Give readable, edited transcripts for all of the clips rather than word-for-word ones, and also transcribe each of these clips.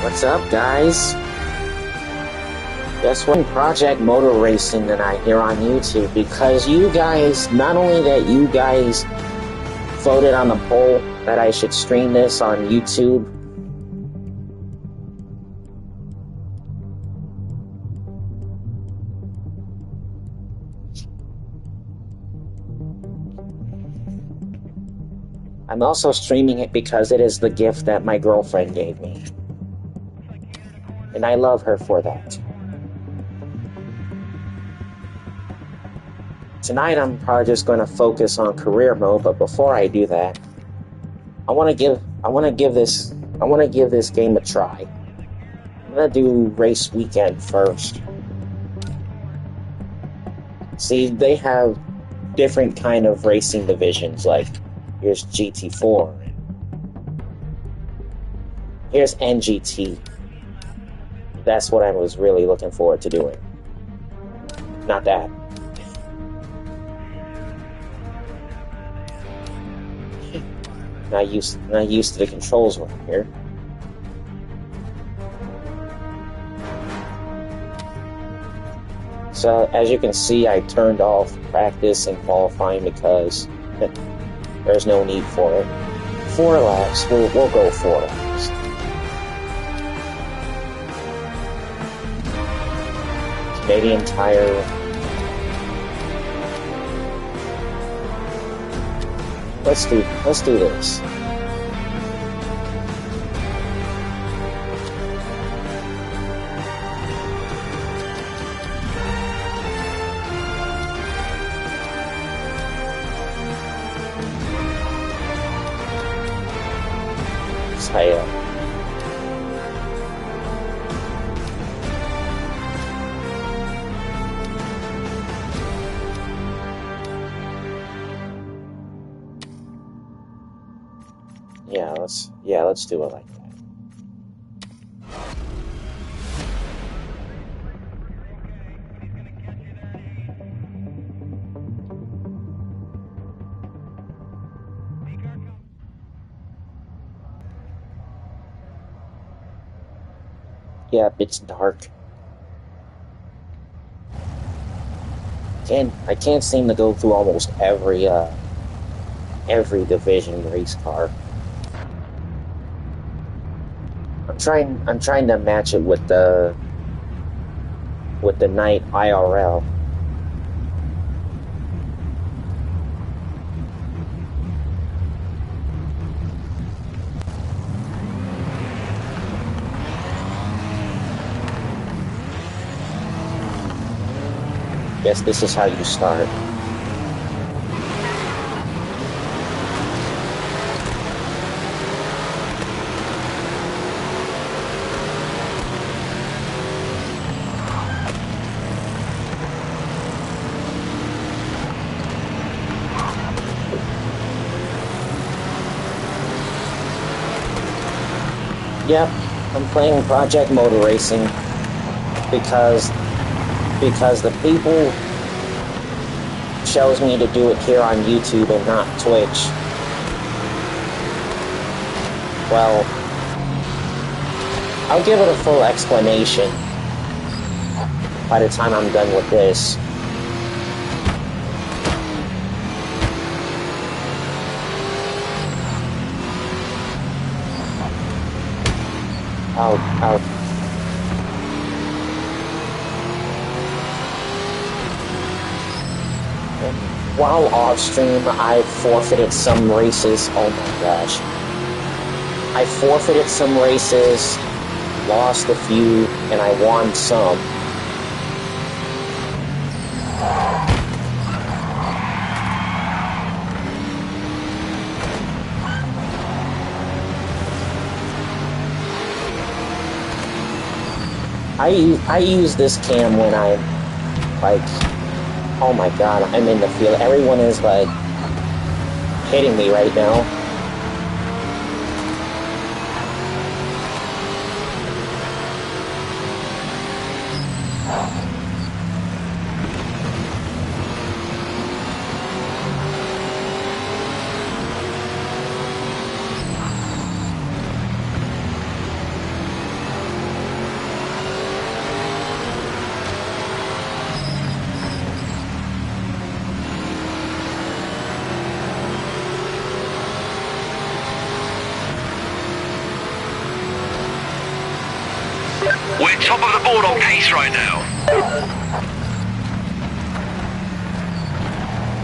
What's up, guys? Guess what? Project Motor Racing tonight here on YouTube, because you guys, not only that you guys voted on the poll that I should stream this on YouTube, I'm also streaming it because it is the gift that my girlfriend gave me. And I love her for that. Tonight I'm probably just going to focus on career mode, but before I do that, I want to give this game a try. I'm going to do race weekend first. See, they have different kind of racing divisions, like here's GT4. Here's NGT. That's what I was really looking forward to doing. Not that. Not used to the controls around here. So as you can see, I turned off practice and qualifying because there's no need for it. 4 laps. We'll go 4 laps. Canadian Tire. Let's do this. Let's do it like that. Yep, it's dark. I can't seem to go through almost every division race car. I'm trying to match it with the night IRL. Guess this is how you start. Yep, I'm playing Project Motor Racing because the people chose me to do it here on YouTube and not Twitch. Well, I'll give it a full explanation by the time I'm done with this. While off stream, I forfeited some races. Oh my gosh. I forfeited some races, lost a few, and I won some. I use this cam when I'm like, oh my god, I'm in the field. Everyone is like hitting me right now. We're top of the board on pace right now.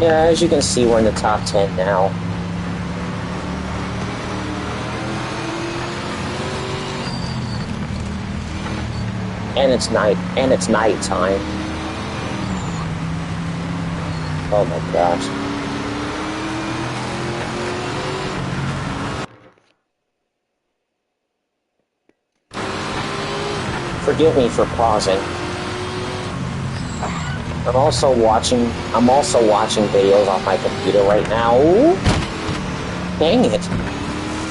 Yeah, as you can see, we're in the top 10 now. And it's night time. Oh my gosh. Forgive me for pausing. I'm also watching videos on my computer right now. Ooh. Dang it.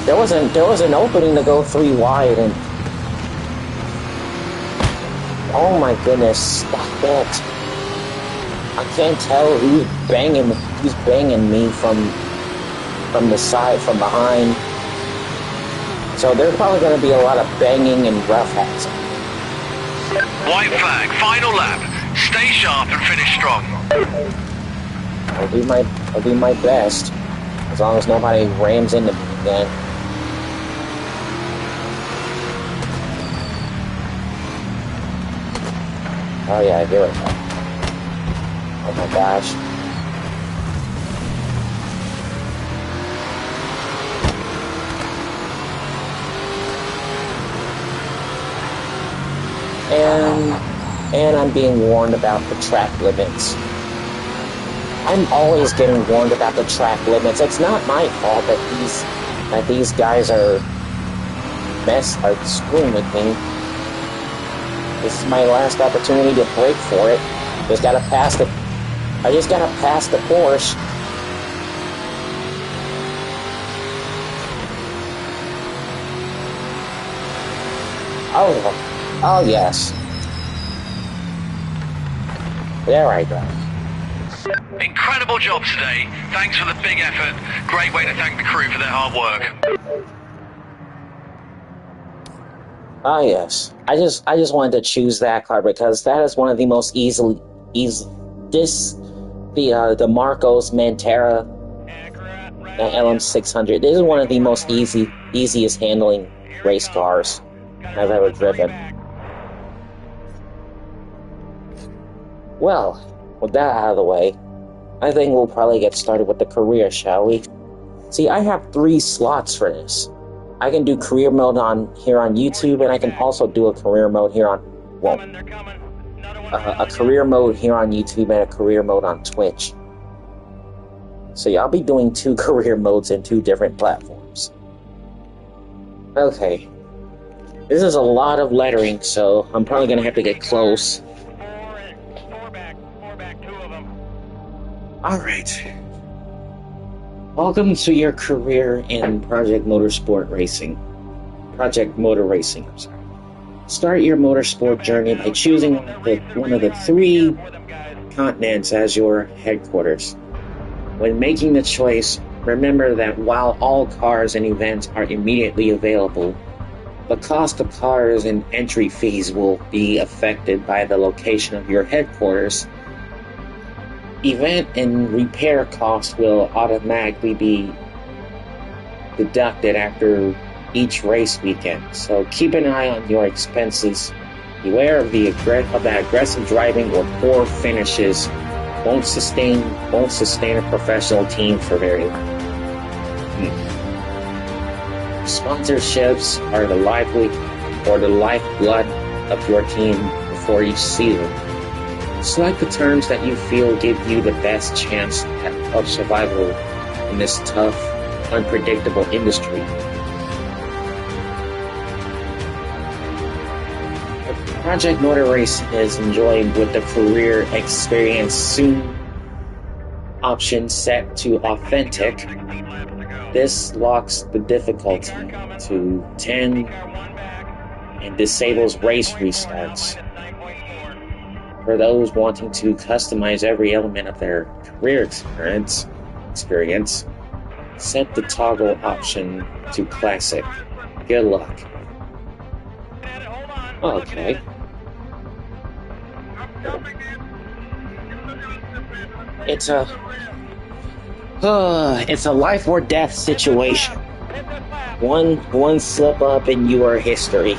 There was an opening to go 3 wide and oh my goodness, stop it. I can't tell who's banging me from the side, from behind. So there's probably going to be a lot of banging and roughhousing. White flag, final lap. Stay sharp and finish strong. I'll do my best, as long as nobody rams into me again. Oh yeah, here we go. Oh my gosh. And I'm being warned about the track limits. I'm always getting warned about the track limits. It's not my fault that these guys are screwing with me. This is my last opportunity to break for it. I just gotta pass the Porsche. Oh yes. There I go. Incredible job today. Thanks for the big effort. Great way to thank the crew for their hard work. Ah yes. I just wanted to choose that car because that is one of the most the Marcos Mantera LM600. This is one of the most easiest handling race cars I've ever driven. Well, with that out of the way, I think we'll probably get started with the career, shall we? See, I have 3 slots for this. I can do career mode here on YouTube, and I can also do a career mode here on, well, a career mode here on YouTube and a career mode on Twitch. So yeah, I'll be doing 2 career modes in 2 different platforms. Okay. This is a lot of lettering, so I'm probably going to have to get close. Alright. Welcome to your career in Project Motor Racing, I'm sorry. Start your motorsport journey by choosing one of the 3 continents as your headquarters. When making the choice, remember that while all cars and events are immediately available, the cost of cars and entry fees will be affected by the location of your headquarters. Event and repair costs will automatically be deducted after each race weekend, so keep an eye on your expenses. Beware of that aggressive driving or poor finishes won't sustain a professional team for very long. Sponsorships are the lifeblood of your team before each season. Select the terms that you feel give you the best chance of survival in this tough, unpredictable industry. Project Motor Racing is enjoyed with the career experience soon option set to authentic. This locks the difficulty to 10 and disables race restarts. For those wanting to customize every element of their career experience, set the toggle option to classic. Good luck. Okay. It's a life or death situation. One slip up and you are history.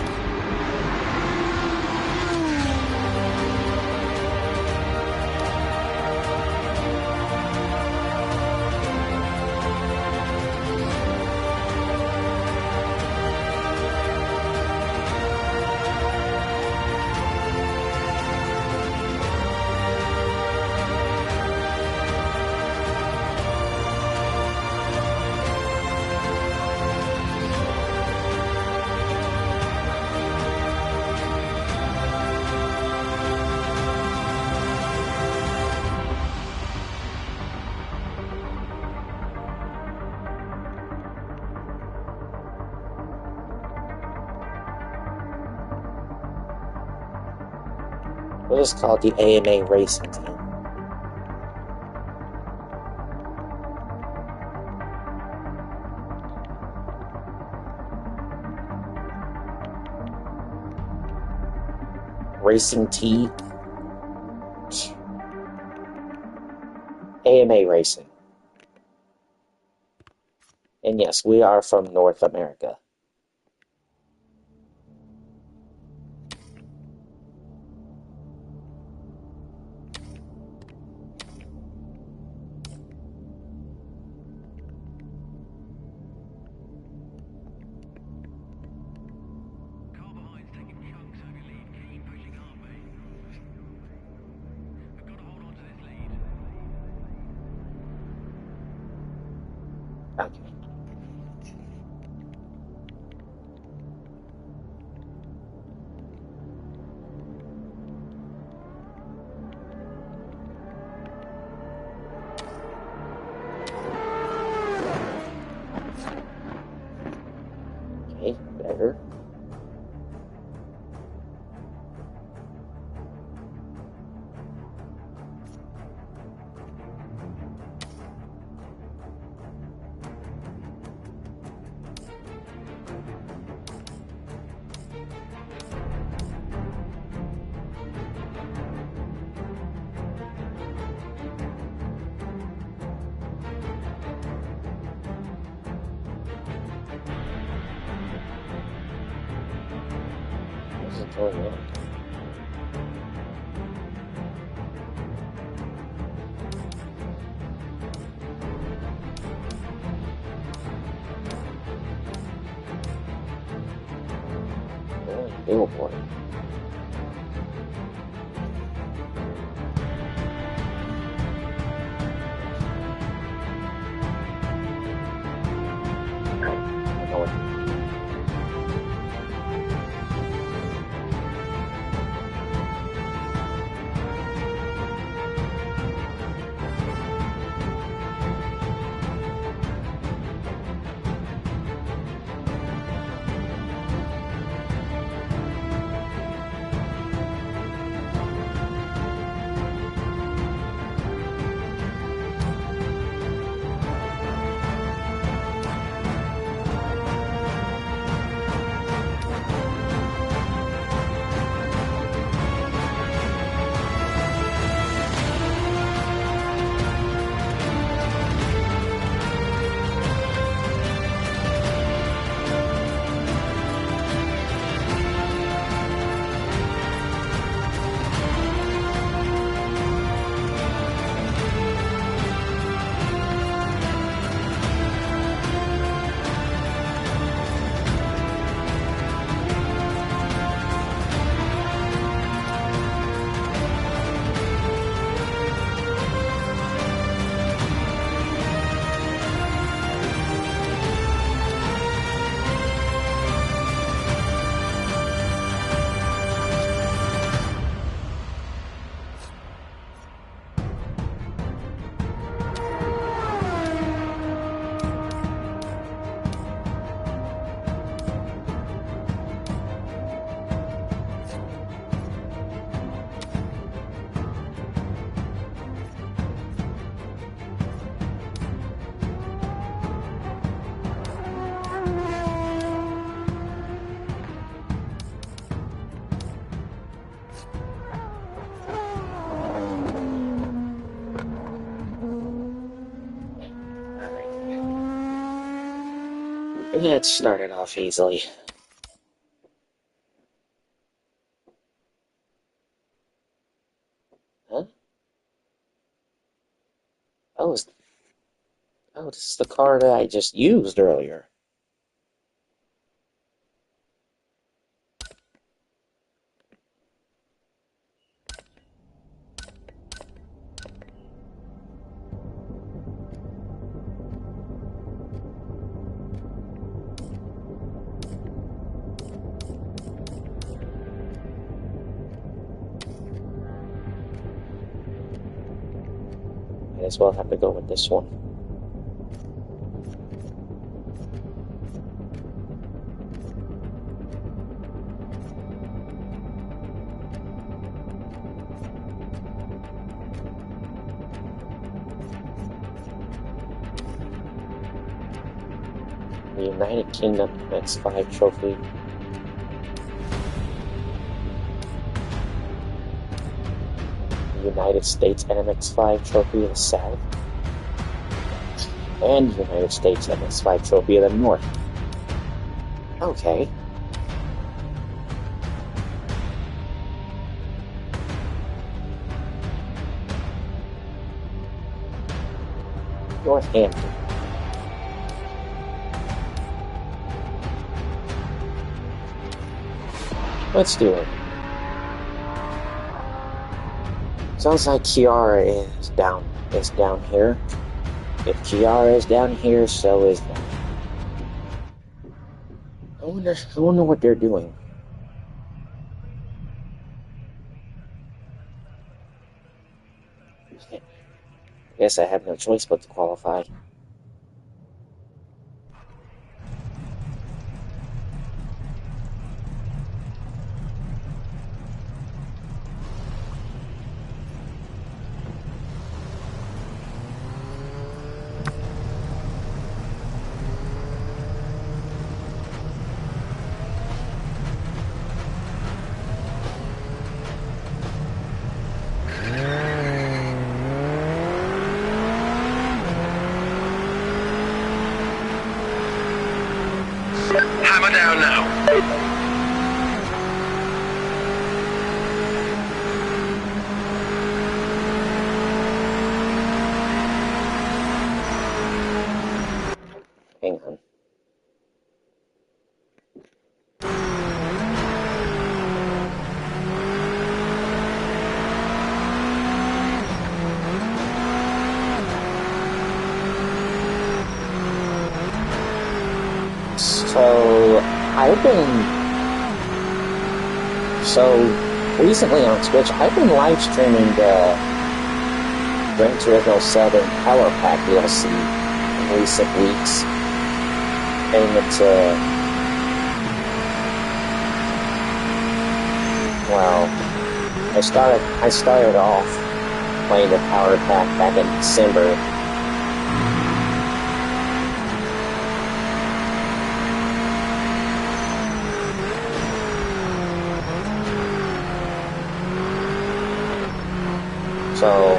We'll just call it the AMA Racing Team. Racing T. AMA Racing. And yes, we are from North America. Okay. Okay, better. What's it going on? Oh, billboard. I know it. Let's start it off easily. Huh? Oh, this is the car that I just used earlier. Might as well have to go with this one. United Kingdom MX-5 trophy. United States MX-5 trophy of the South. And United States MX-5 trophy of the North. Okay. Northampton. Let's do it. Sounds like Kiara is down here. If Kiara is down here, so is that. I wonder what they're doing. I guess I have no choice but to qualify. Hammer down now. Hang on. So recently on Twitch, I've been live streaming the Gran Turismo 7 Power Pack DLC in recent weeks. And it's well, I started off playing the Power Pack back in December. So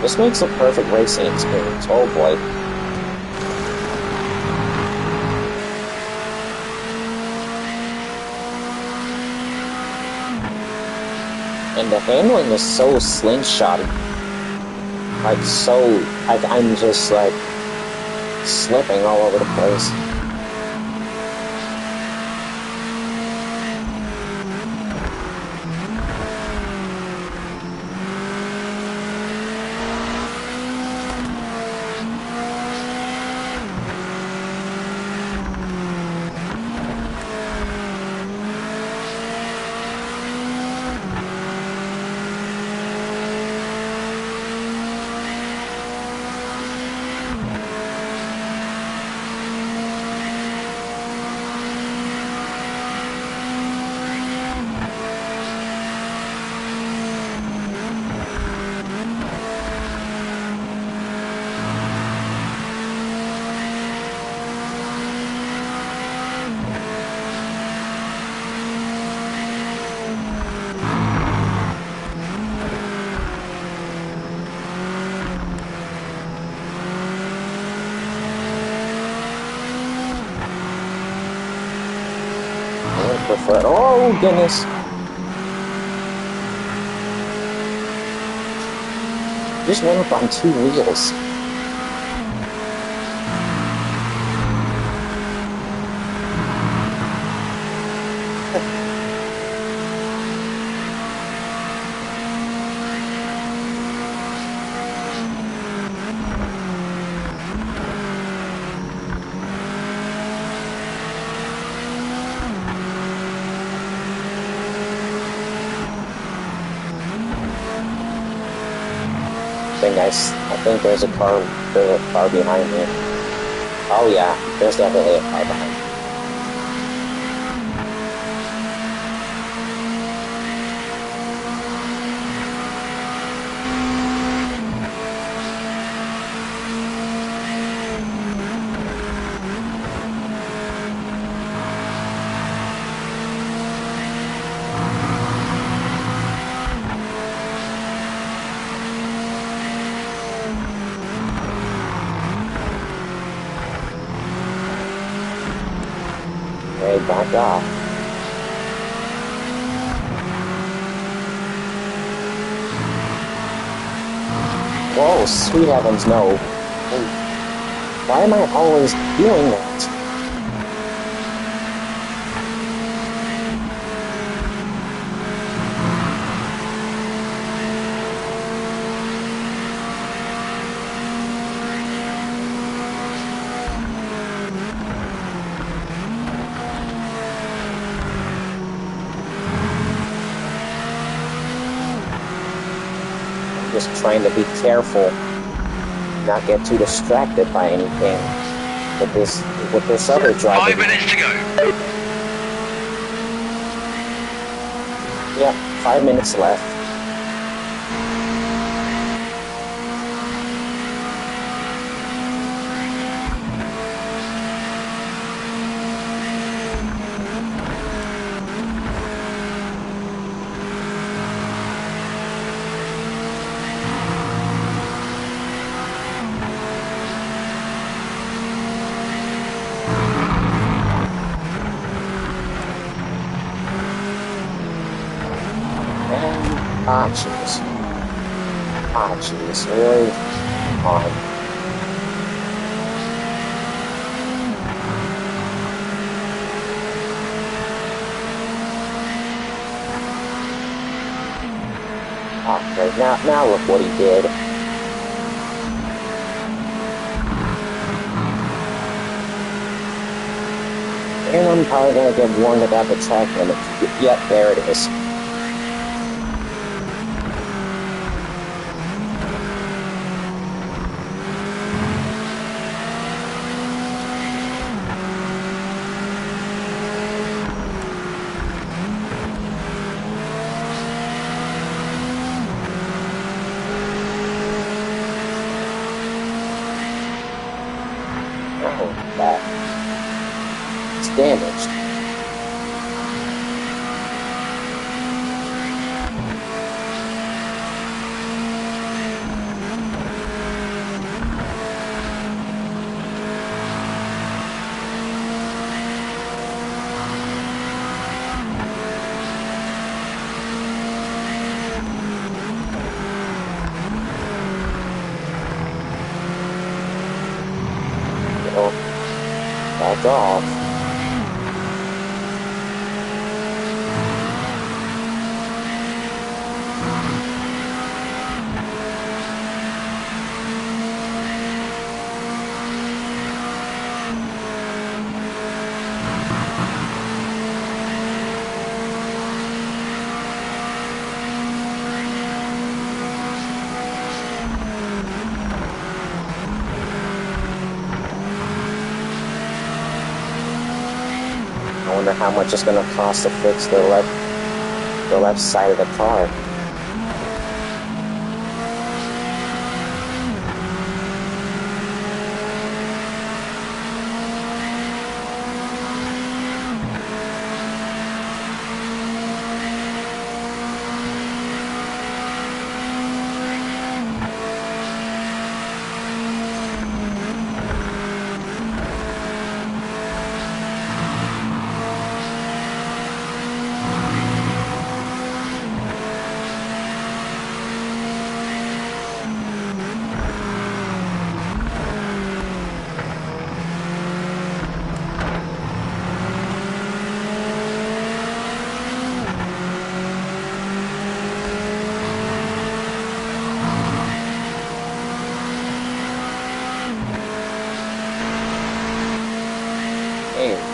this makes a perfect racing experience. Oh boy. And the handling is so slingshotty. I'm just like slipping all over the place. Oh goodness. Just went up on two wheels. I think there's a car behind me. Oh yeah, there's definitely a car behind me. Okay, back off. Whoa, sweet heavens, no. Why am I always doing that? Just trying to be careful, not get too distracted by anything with this other driver. 5 minutes to go. Yep, 5 minutes left. Ah, jeez. Ah, jeez. Really? Come on. Ah, great. Now look what he did. And I'm probably gonna get warned about the track limit. Yep, there it is. It's damaged. Back off. I wonder how much it's going to cost to fix the left side of the car.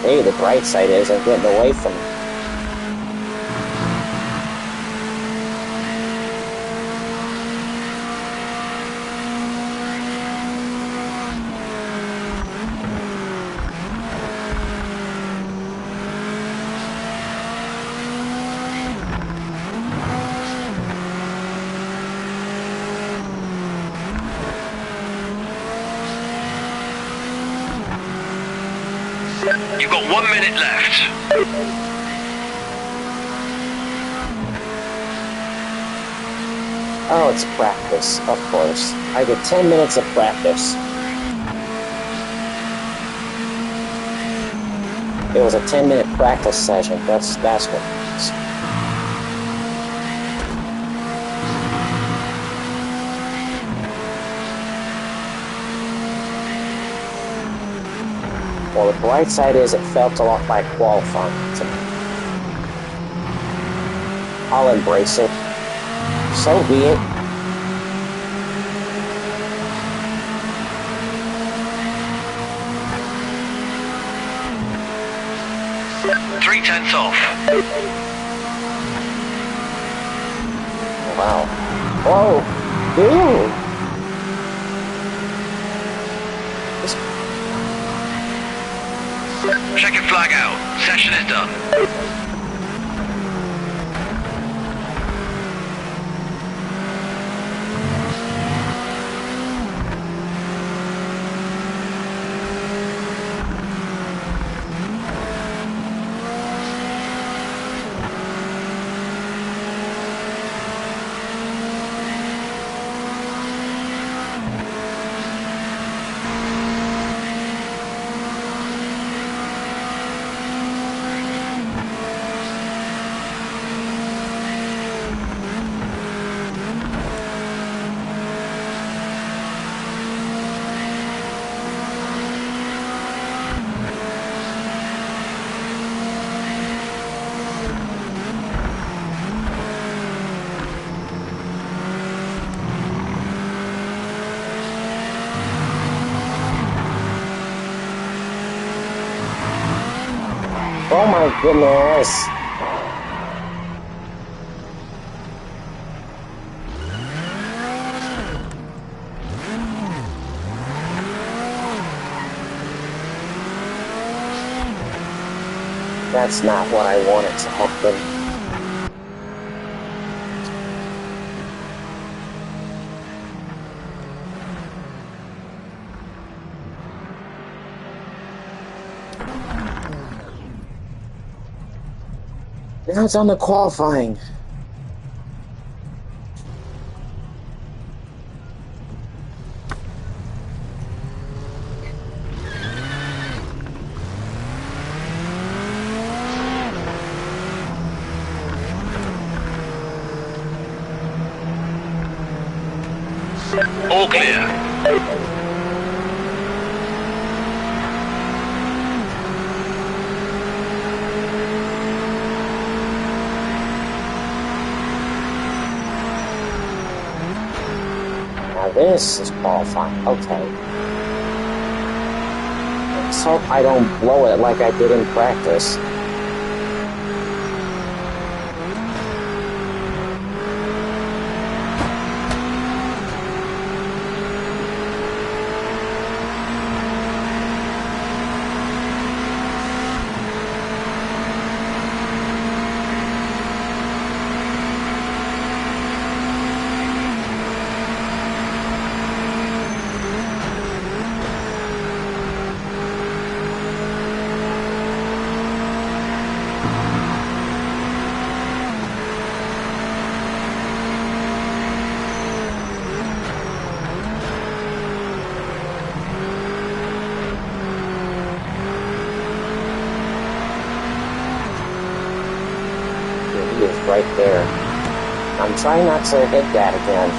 Hey, the bright side is I'm getting away from it. You've got 1 minute left. Oh, it's practice, of course. I get 10 minutes of practice. It was a 10-minute practice session. That's what it is. Well, the bright side is it felt a lot like qualifying to me. I'll embrace it. So be it. .3 off. Wow. Whoa. Ew. Checking flag out. Session is done. Oh my goodness. That's not what I wanted to happen. Now it's on the qualifying. All clear. Now this is qualifying. Okay. Let's hope I don't blow it like I did in practice. Right there. I'm trying not to hit that again.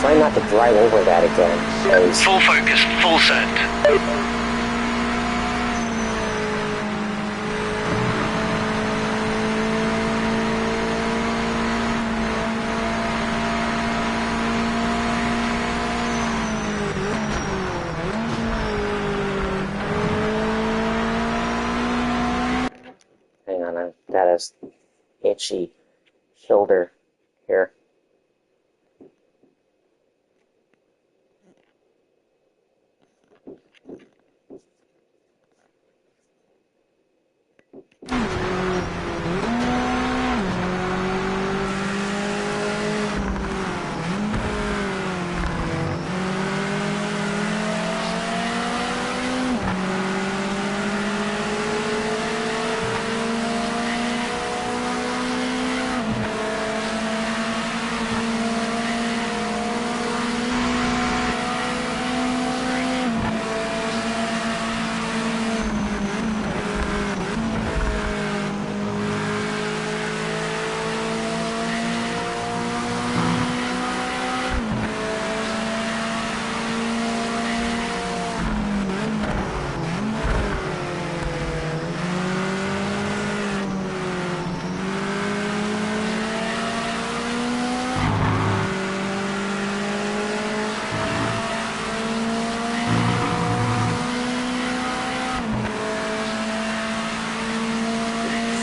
Trying not to drive over that again. Full focus, full send. Hang on, I've got a itchy shoulder here.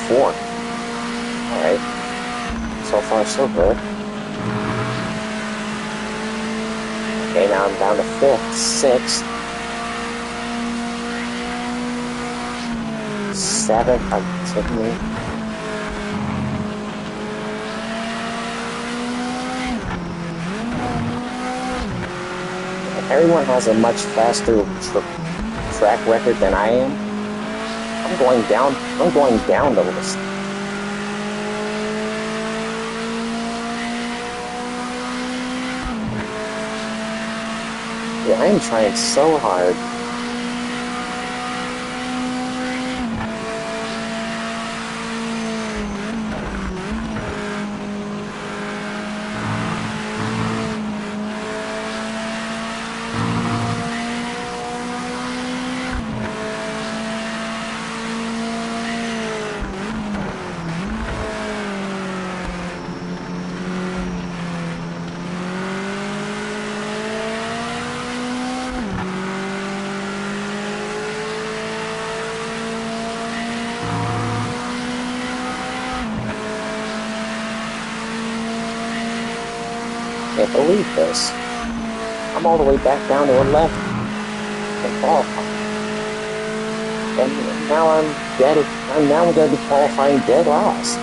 4. Alright. So far, so good. Okay, now I'm down to 5th, 6th. 7th, I'm continuing. Everyone has a much faster track record than I am. I'm going down the list. Yeah, I am trying so hard. Can't believe this. I'm all the way back down to 11. And qualifying. And now I'm dead. Now I'm going to be qualifying dead last.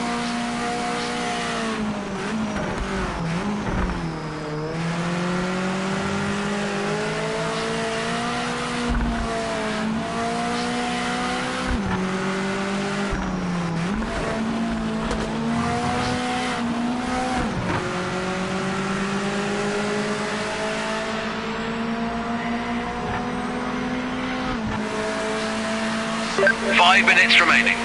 Five minutes remaining.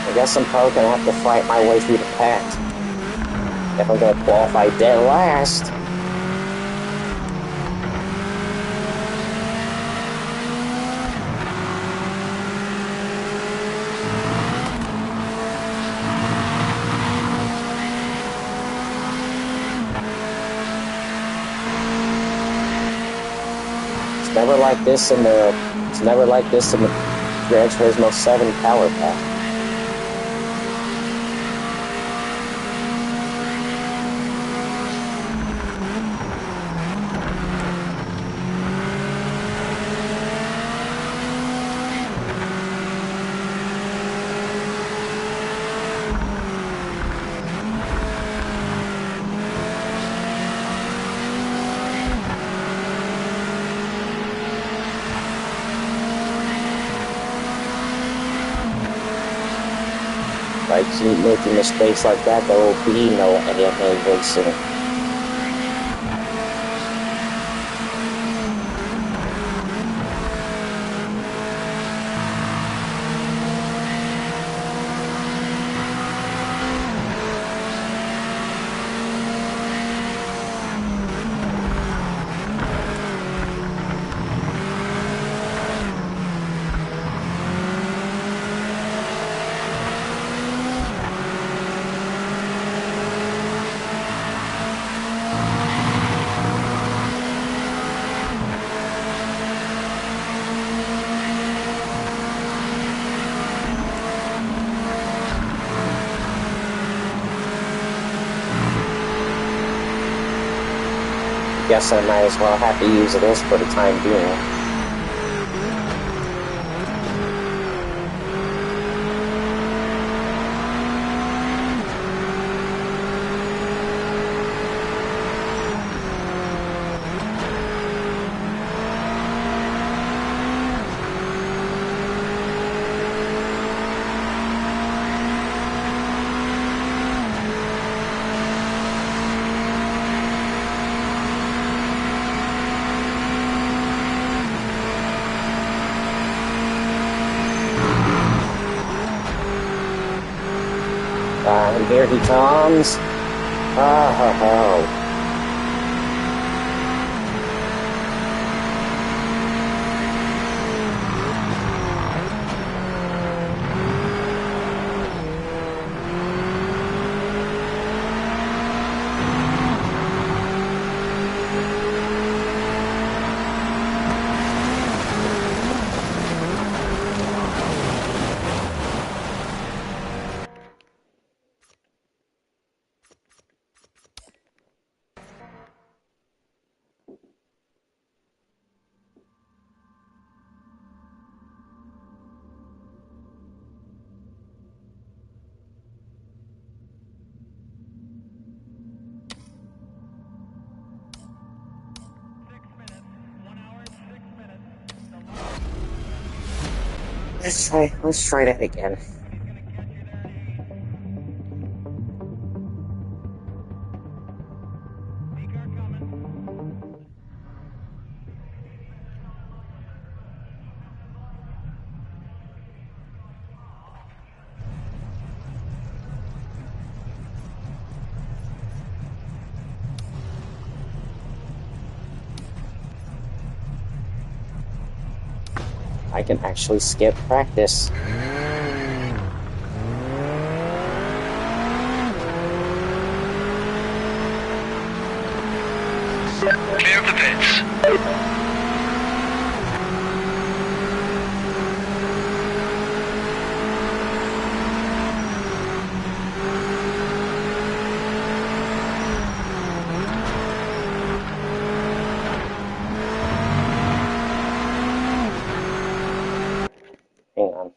I guess I'm probably going to have to fight my way through the pack if I'm going to qualify dead last. It's never like this in the Gran Turismo 7 Power Pack. If I keep making mistakes like that, there will be no AMA racing. Guess I might as well have to use this for the time being. And here he comes. Oh, ho, ho. Let's try that again. I can actually skip practice. Clear of the pits. Hang on.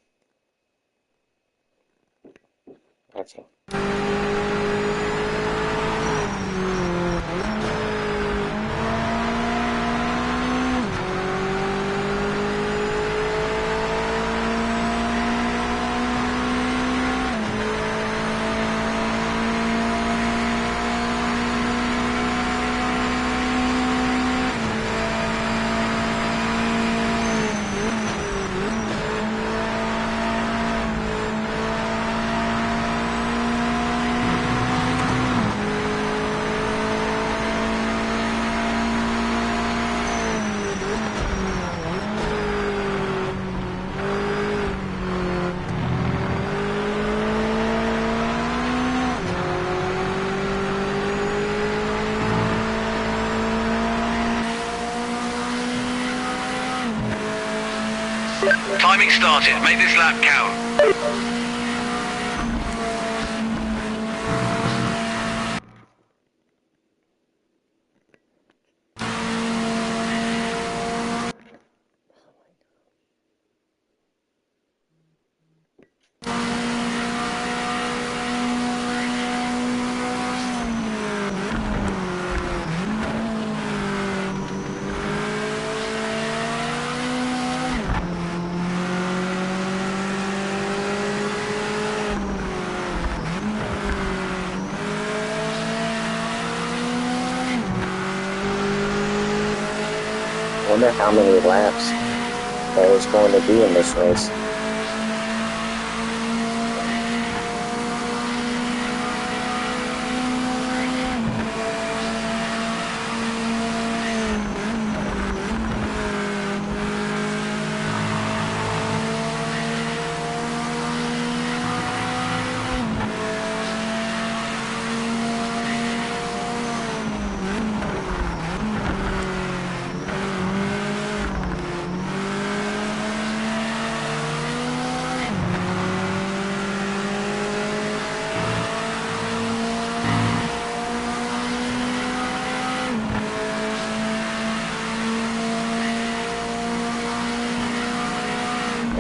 Okay. Timing started. Make this lap count. I wonder how many laps there's going to be in this race.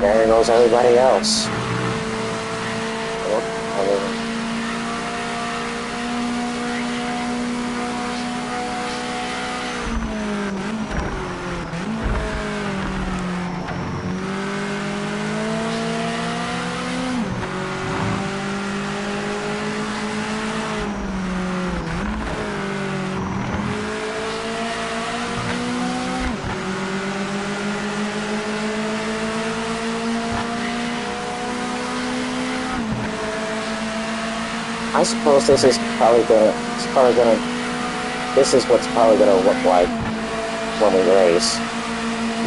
There goes everybody else. I suppose this is what's probably gonna look like when we race.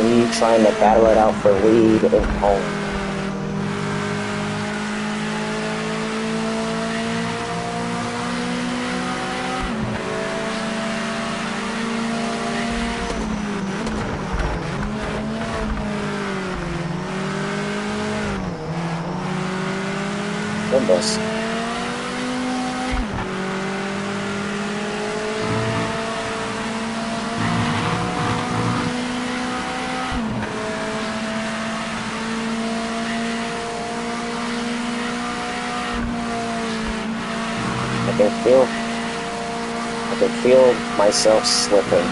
Me trying to battle it out for lead and home. Goodness. I can feel myself slipping.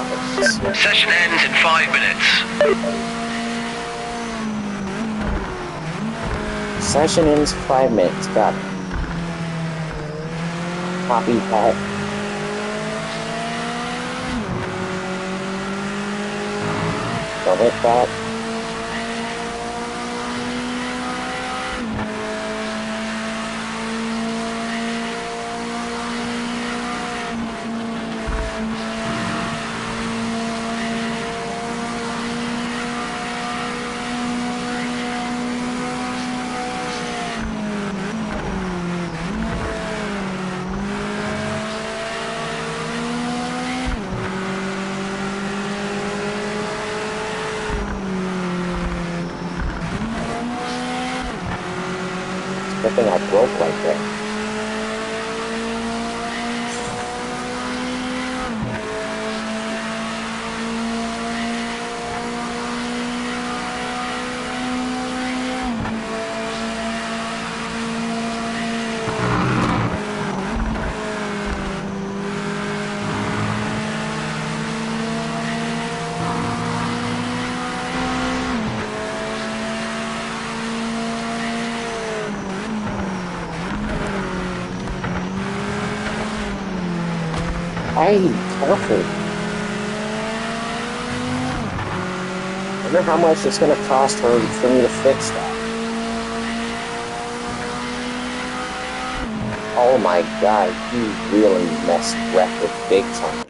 properties. Session ends in 5 minutes. Session ends 5 minutes. Got it. Copy that. Delete that. Good thing I broke right there. Hey, careful. I wonder how much it's going to cost her for me to fix that. Oh my god, you really messed with big time.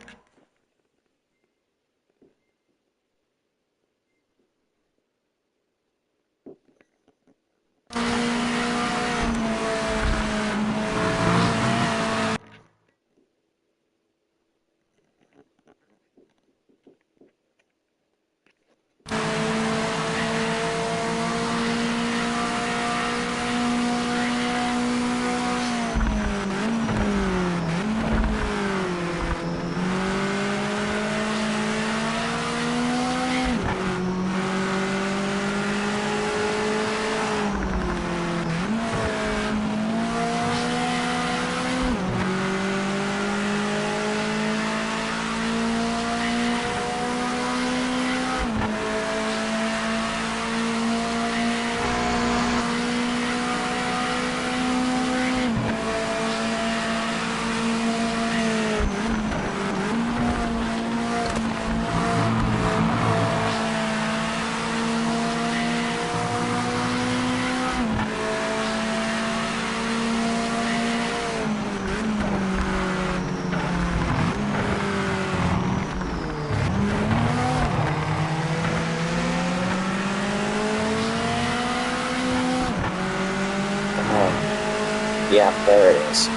Yeah, there it is.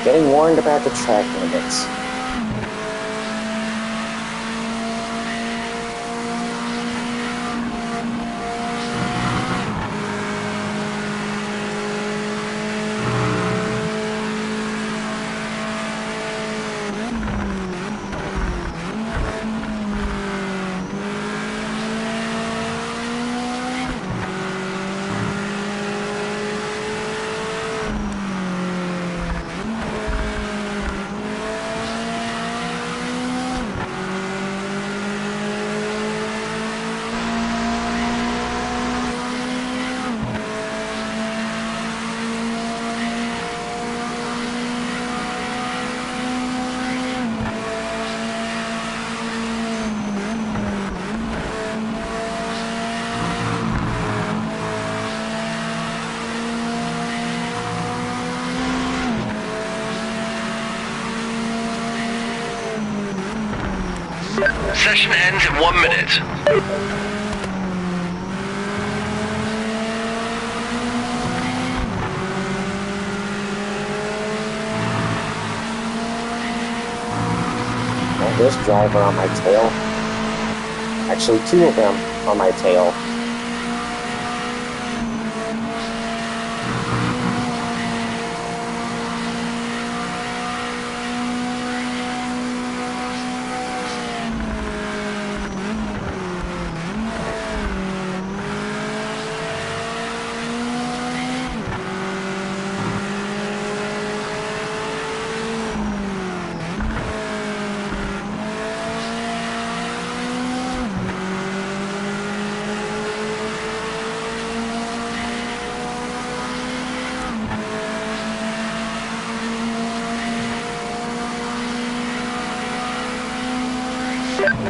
Getting warned about the track limits. Session ends in 1 minute. Well, this driver on my tail. Actually, two of them on my tail.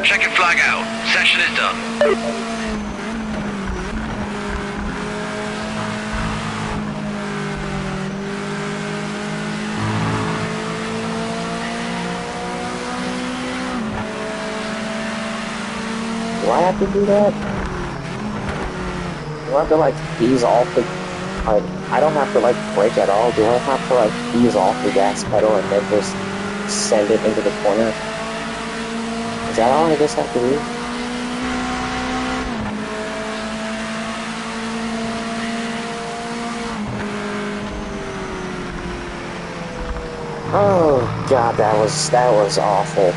Checking flag out. Session is done. Do I have to do that? Do I have to, like, ease off the... I don't have to, like, brake at all. Do I have to, like, ease off the gas pedal and then just send it into the corner? Is that all I just have to do? Oh, God, that was awful.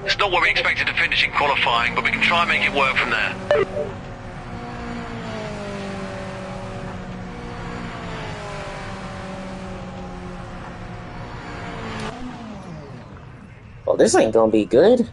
It's not where we expected to finish in qualifying, but we can try and make it work from there. Well, this ain't gonna be good.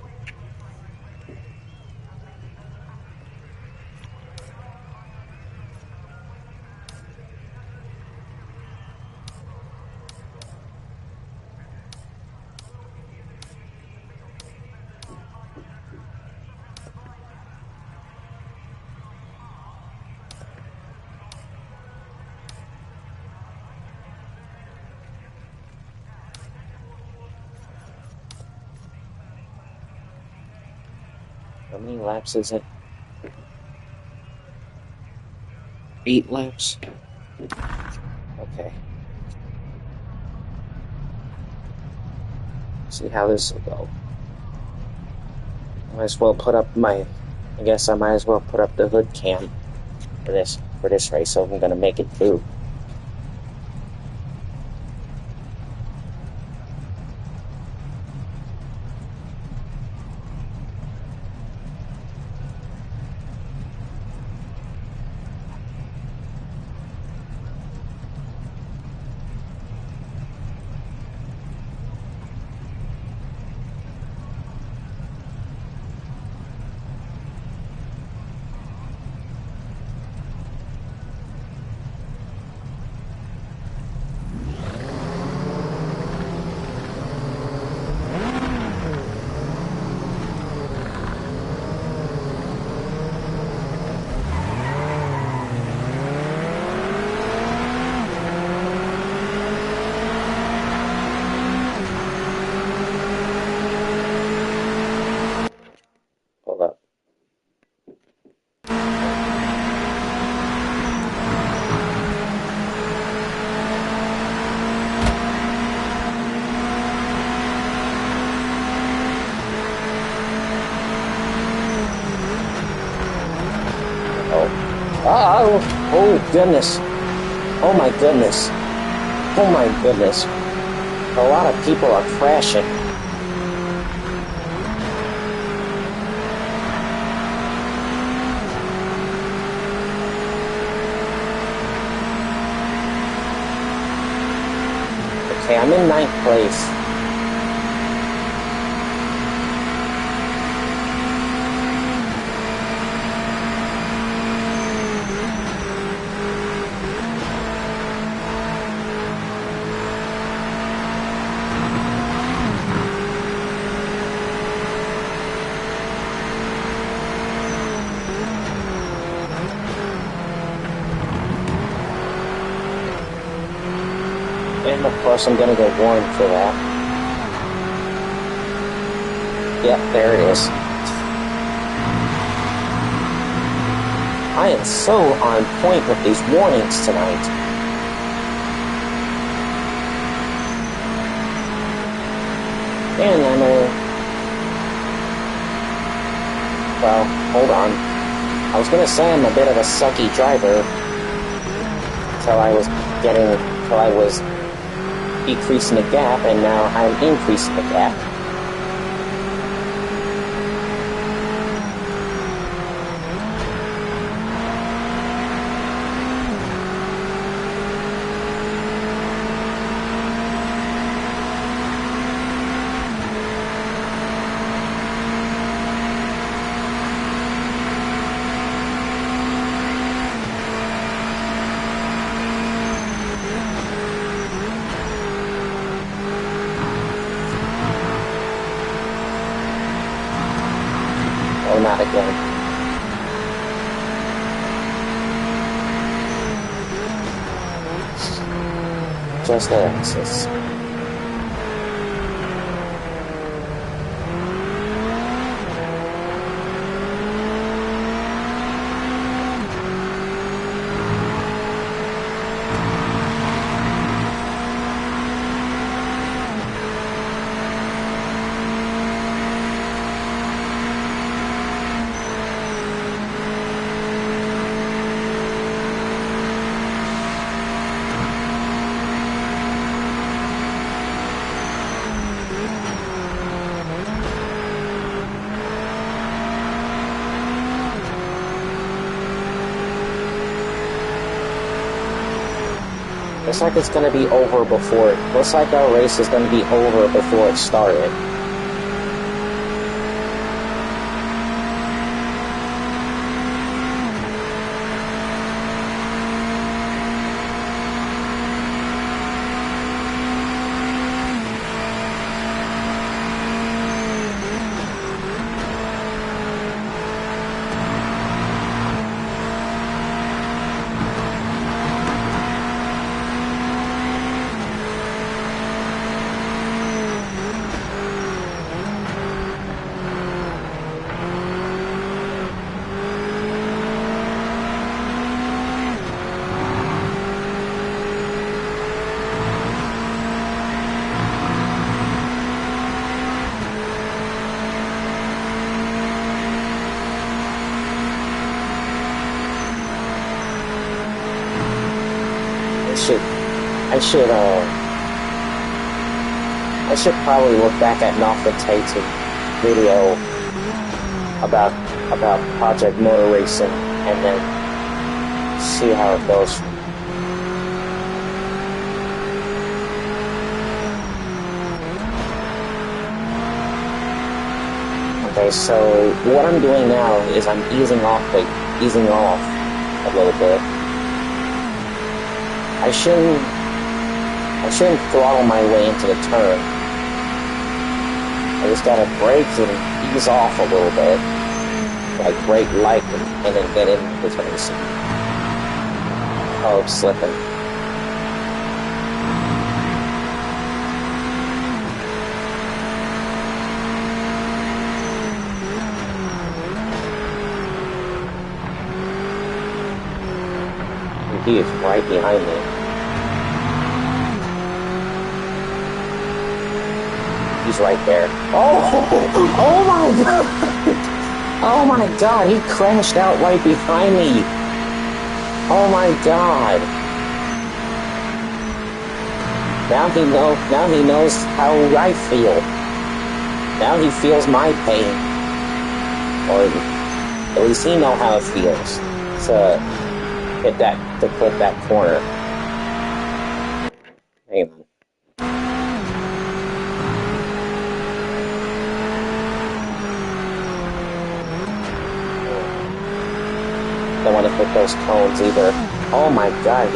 How many laps is it? 8 laps? Okay. See how this will go. Might as well put up my... I guess I might as well put up the hood cam for this race, so I'm gonna make it through. Hold up. Oh goodness. Oh my goodness. Oh my goodness. A lot of people are crashing. Okay, I'm in 9th place. And of course I'm gonna get warned for that. Yep, there it is. I am so on point with these warnings tonight. And I'm well, hold on. I was gonna say I'm a bit of a sucky driver till I was decreasing the gap, and now I'm increasing the gap. just the X's. Looks like it's gonna be over before it. Looks like our race is gonna be over before it started. I should probably look back at Nothing Tate's video about Project Motor Racing and then see how it goes. Okay, so what I'm doing now is I'm easing off a little bit. I shouldn't throttle my way into the turn. I just gotta brake and ease off a little bit. Like brake light and then get into the race. Oh, slipping. He is right behind me. He's right there. Oh my god! Oh my god, he crashed out right behind me. Oh my god. Now he knows how I feel. Now he feels my pain. Or at least he knows how it feels. To clip that corner. Hang on. Don't want to hit those cones either. Oh my god,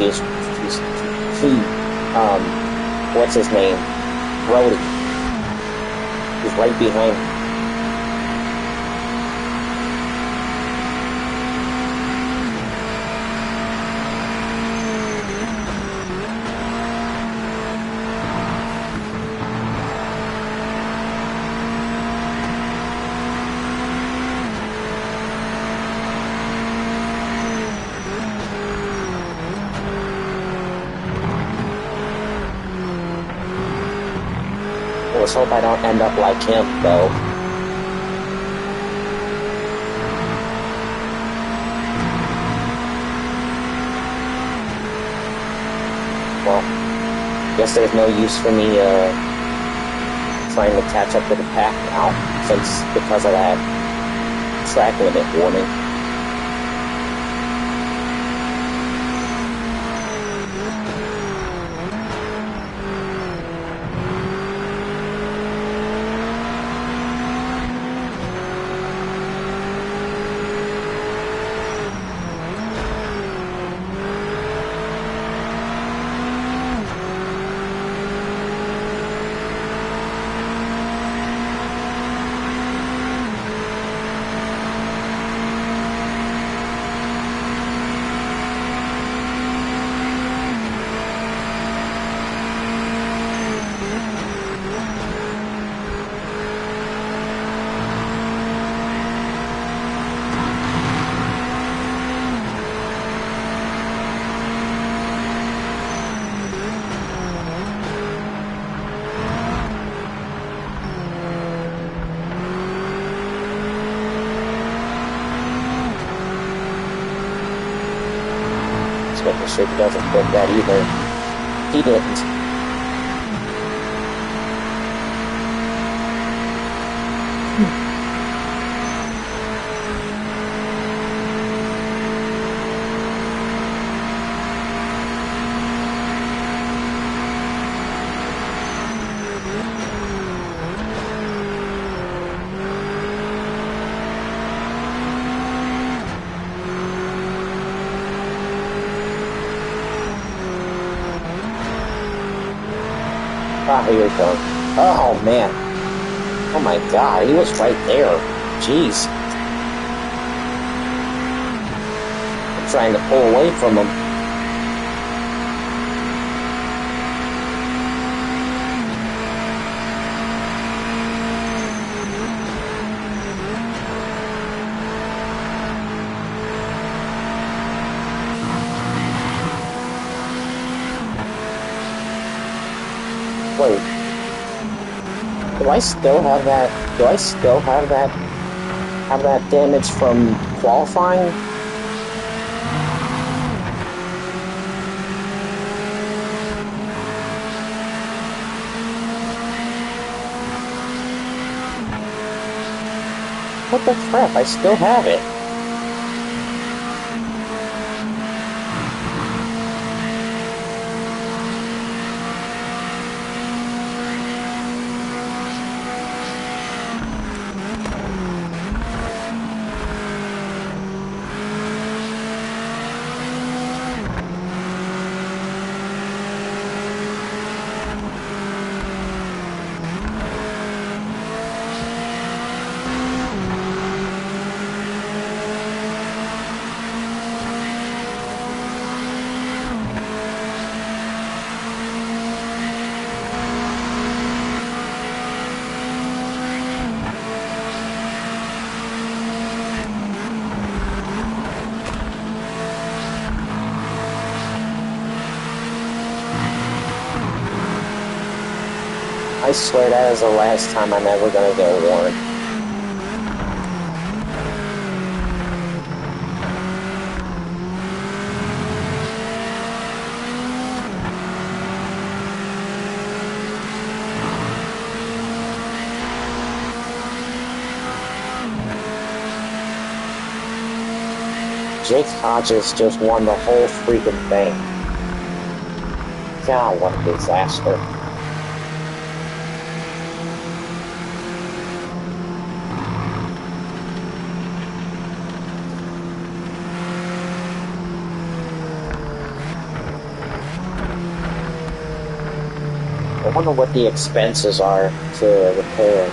what's his name? Brody. He's right behind me. Let's hope I don't end up like him, though. Well, guess there's no use for me trying to catch up to the pack now, because of that track limit warning. just making sure he doesn't put that either. He didn't. Ah, here we go. Oh, man. Oh, my God. He was right there. Jeez. I'm trying to pull away from him. Wait. Do I still have that? Do I still have that damage from qualifying? What the crap? I still have it. I swear that is the last time I'm ever gonna get warned. Jake Hodges just won the whole freaking thing. God, what a disaster. I wonder what the expenses are to repair.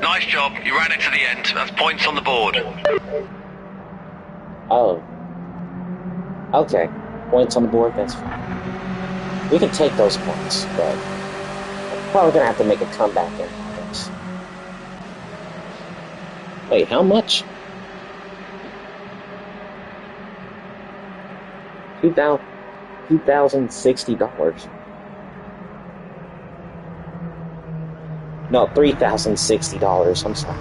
Nice job. You ran it to the end. That's points on the board. Oh. Okay. Points on the board, that's fine. We can take those points, but I'm probably gonna have to make a comeback in this. Wait, how much? $2,060. No, $3,060. I'm sorry.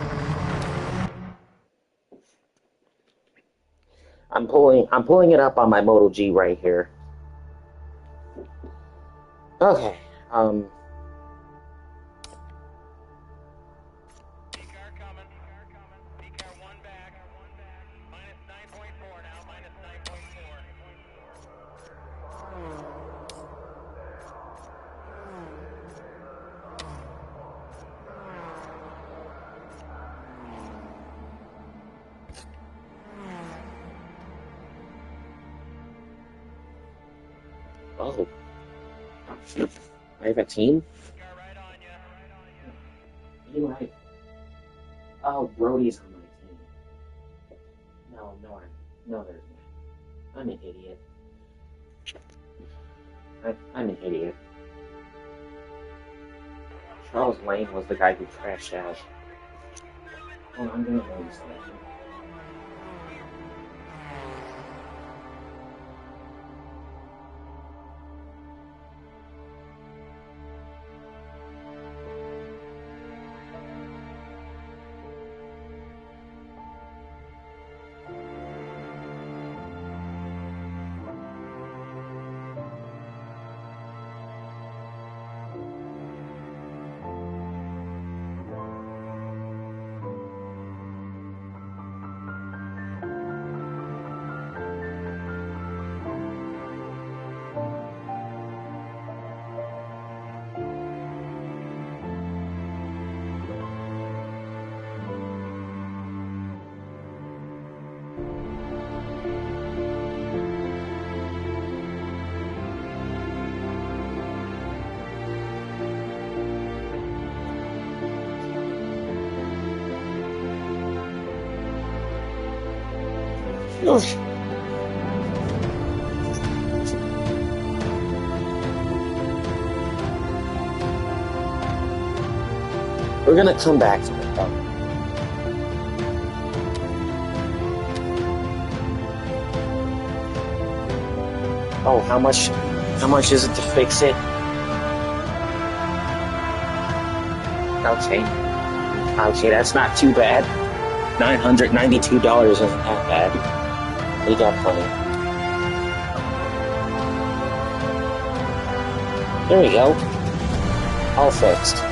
I'm pulling it up on my Moto G right here. Okay. Oh. I have a team? You right. Oh, Brody's on my team. No, there's not. I'm an idiot. I'm an idiot. Charles Lane was the guy who crashed out. Oh, I'm gonna go this way. We're gonna come back to it, though. Oh, how much is it to fix it? Okay. Okay, that's not too bad. $992 isn't that bad. We got plenty. There we go. All fixed.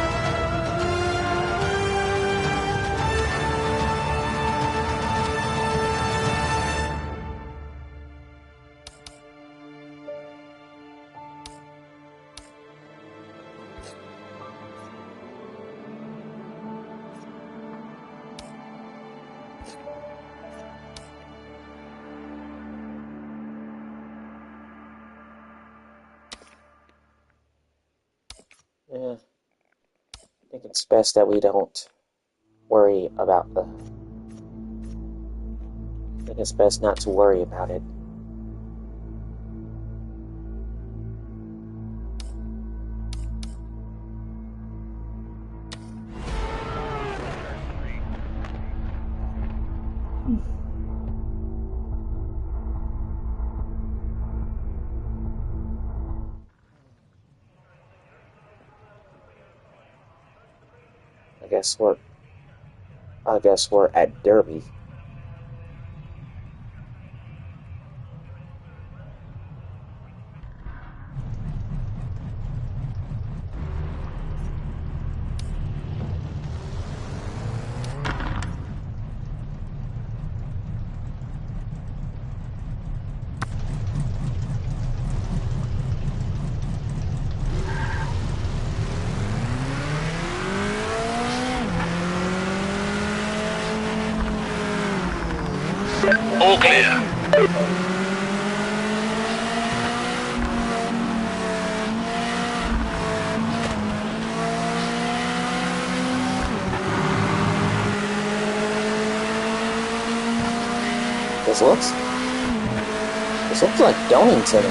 Yeah, I think it's best that we don't worry about I think it's best not to worry about it. I guess we're at Derby. All clear. This looks like Donington.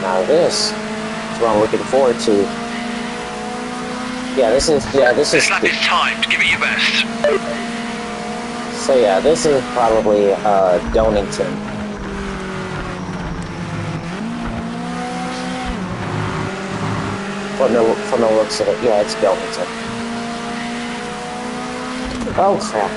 Now this is what I'm looking forward to. Yeah, this is. This lap is timed. Give it your best. So yeah, this is probably Donington. From the looks of it, yeah, it's Donington. Oh crap.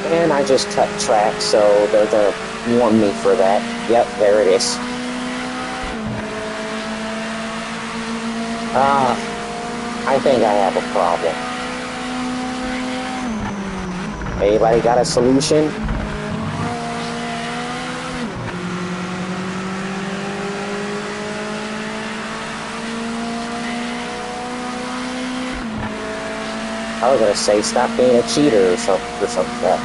And I just cut track, so they're gonna warn me for that. Yep, there it is. I think I have a problem. Anybody got a solution? I was gonna say stop being a cheater or some crap.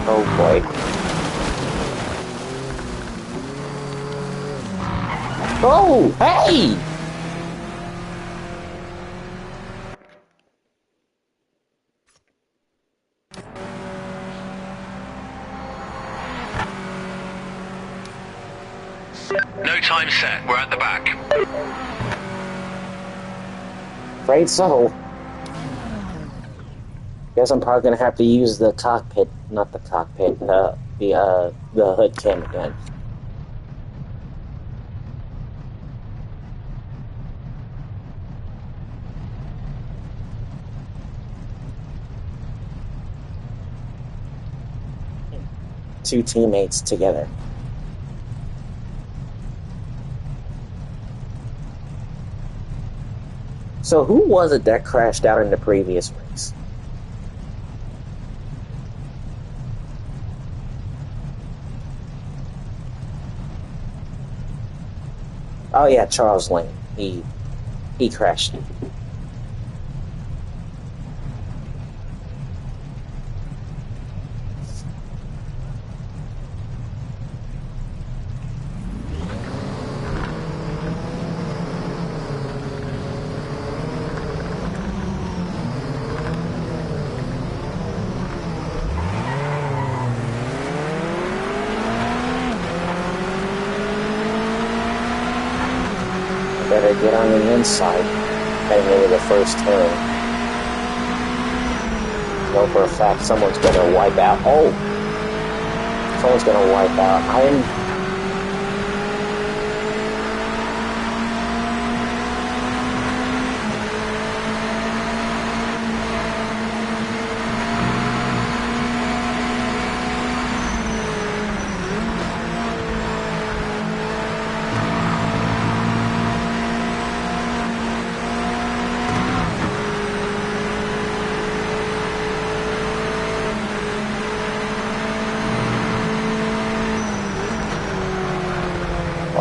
Oh boy. Oh, hey! No time set. We're at the back. Afraid so. Guess I'm probably gonna have to use the cockpit, not the cockpit, the hood cam again. Two teammates together. So who was it that crashed out in the previous race? Oh yeah, Charles Lane. He crashed. Better get on the inside heading into the first turn. Know for a fact someone's gonna wipe out. Oh! Someone's gonna wipe out.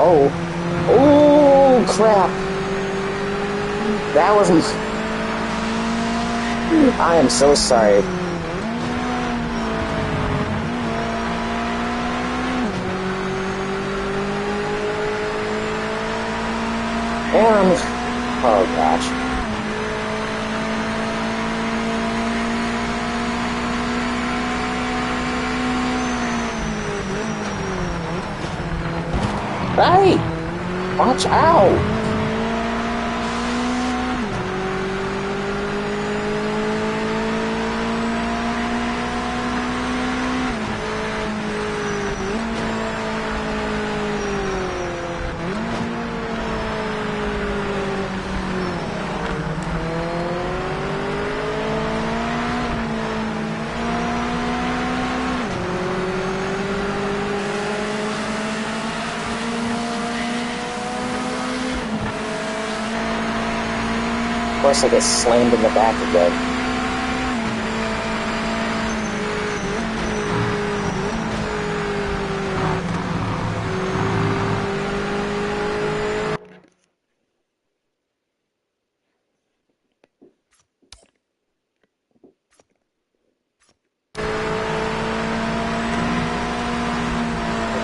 Oh. Oh, crap. That was... I am so sorry. And oh gosh. Hey! Watch out! Of course, I get slammed in the back again.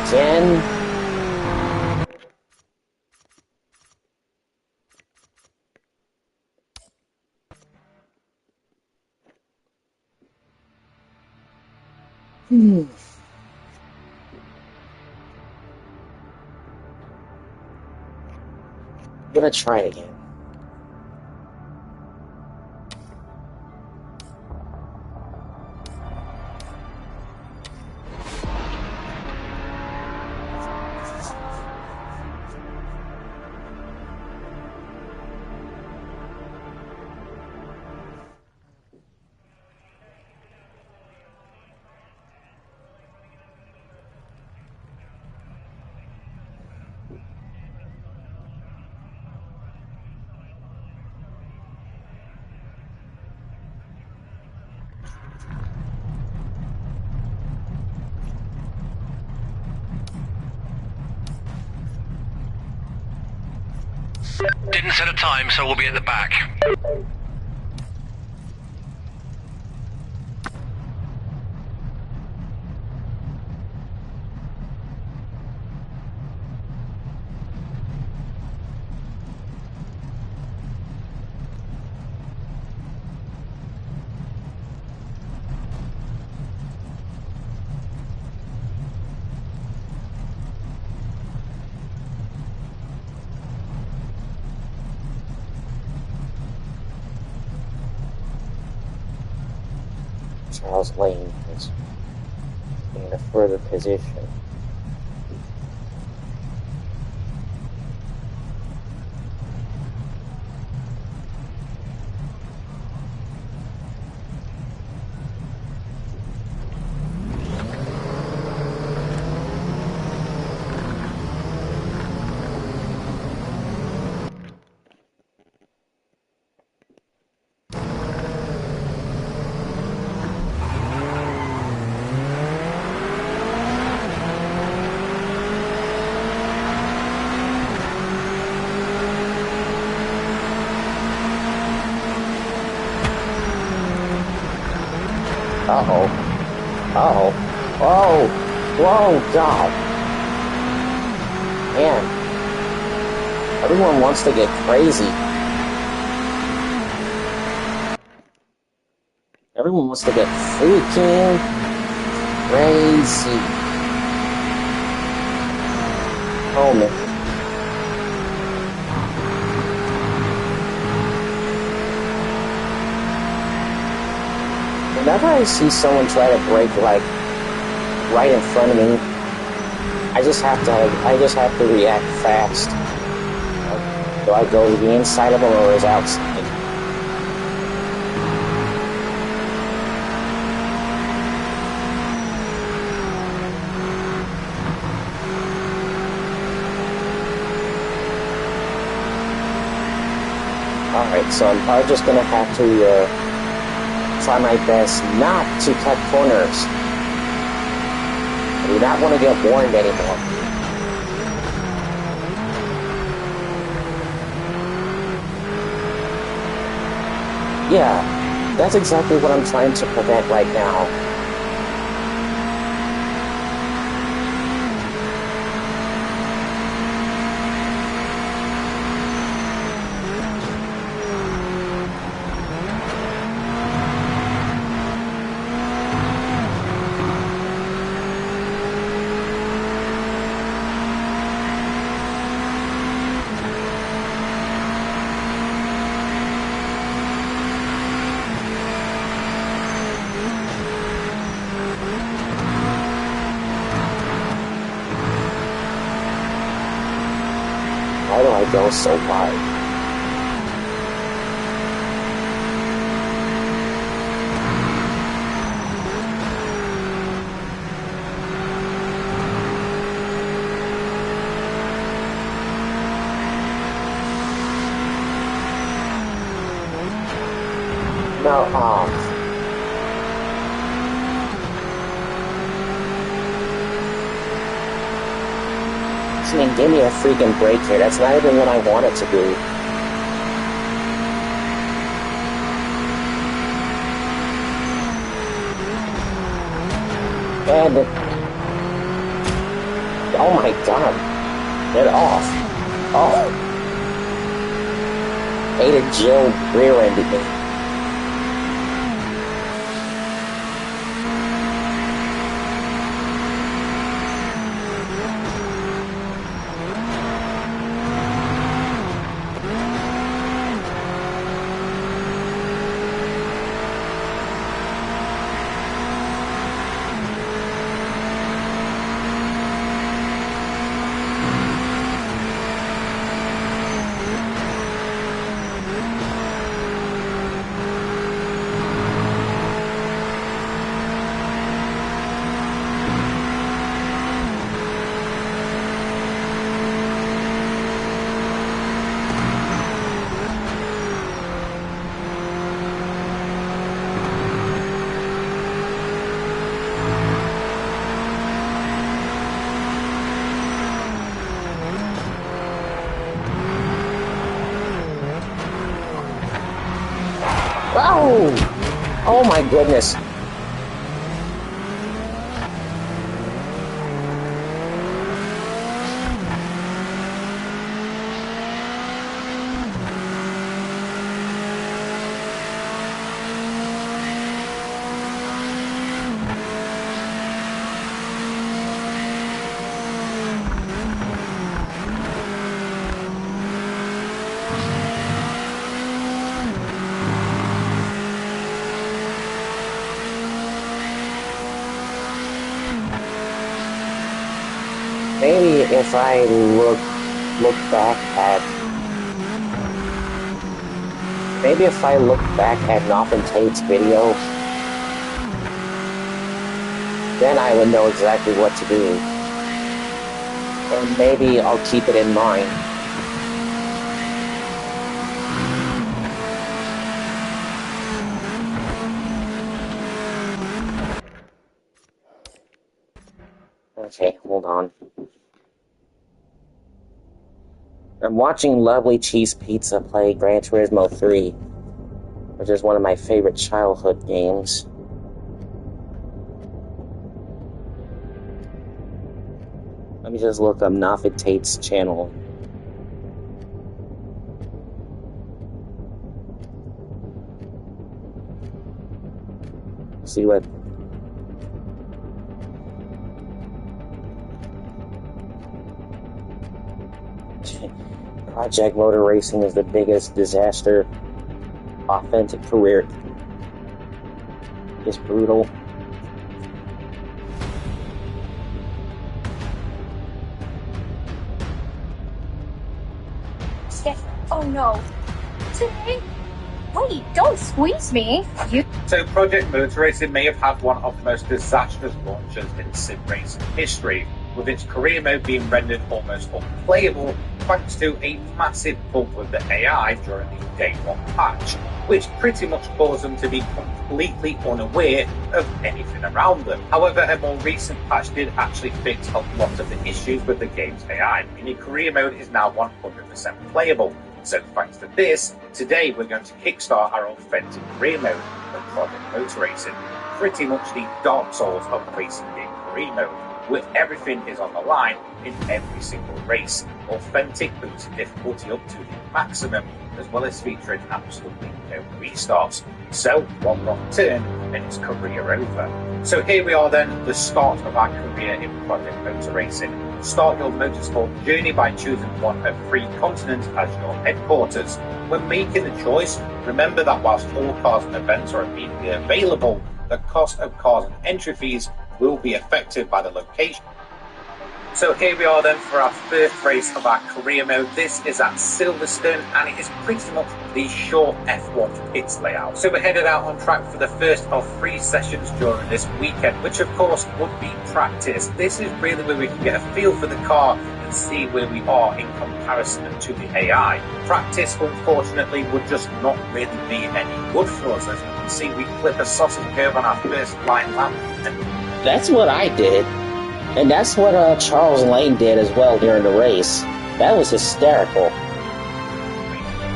Again. I'm gonna try it again. Didn't set a time, so we'll be at the back. Charles Lane is in a further position. Uh-oh. Uh-oh. Oh! Whoa, God! Man. Everyone wants to get crazy. Everyone wants to get freaking crazy. Oh, man. Whenever I see someone try to brake, like, right in front of me, I just have to react fast. Do I go to the inside of them or is outside? Alright, so I'm probably just gonna have to, try my best not to cut corners. I do not want to get warned anymore. Yeah, that's exactly what I'm trying to prevent right now. Why do I go so wide? No, I mean, give me a freaking break here. That's not even what I wanted to do. And oh my God, get off! Oh, hated Jill rear-ended me. Oh! Oh my goodness. Maybe if I look back at Nothing Tate's video, then I would know exactly what to do. And maybe I'll keep it in mind. Okay, hold on. I'm watching Lovely Cheese Pizza play Gran Turismo 3, which is one of my favorite childhood games. Let me just look up Nothing Tate's channel. See what... Project Motor Racing is the biggest disaster. Authentic career. It's brutal. Oh no. Today? Wait, don't squeeze me. So Project Motor Racing may have had one of the most disastrous launches in sim racing history, with its career mode being rendered almost unplayable thanks to a massive bug with the AI during the day one patch, which pretty much caused them to be completely unaware of anything around them. However, a more recent patch did actually fix a lot of the issues with the game's AI, meaning career mode is now 100% playable. So thanks to this, today we're going to kickstart our authentic career mode of Project Motor Racing, pretty much the Dark Souls of racing game career mode, where everything is on the line in every single race. Authentic boosts difficulty up to the maximum, as well as featuring absolutely no restarts. So, one wrong turn and it's career over. So here we are then, the start of our career in Project Motor Racing. Start your motorsport journey by choosing one of 3 continents as your headquarters. When making the choice, remember that whilst all cars and events are immediately available, the cost of cars and entry fees will be affected by the location. So here we are then for our first race of our career mode. This is at Silverstone and it is pretty much the short F1 pits layout. So we're headed out on track for the first of 3 sessions during this weekend, which of course would be practice. This is really where we can get a feel for the car and see where we are in comparison to the AI. Practice, unfortunately, would just not really be any good for us. As you can see, we clip a sausage curve on our first line lap. And that's what I did. And that's what Charles Lane did as well during the race. That was hysterical.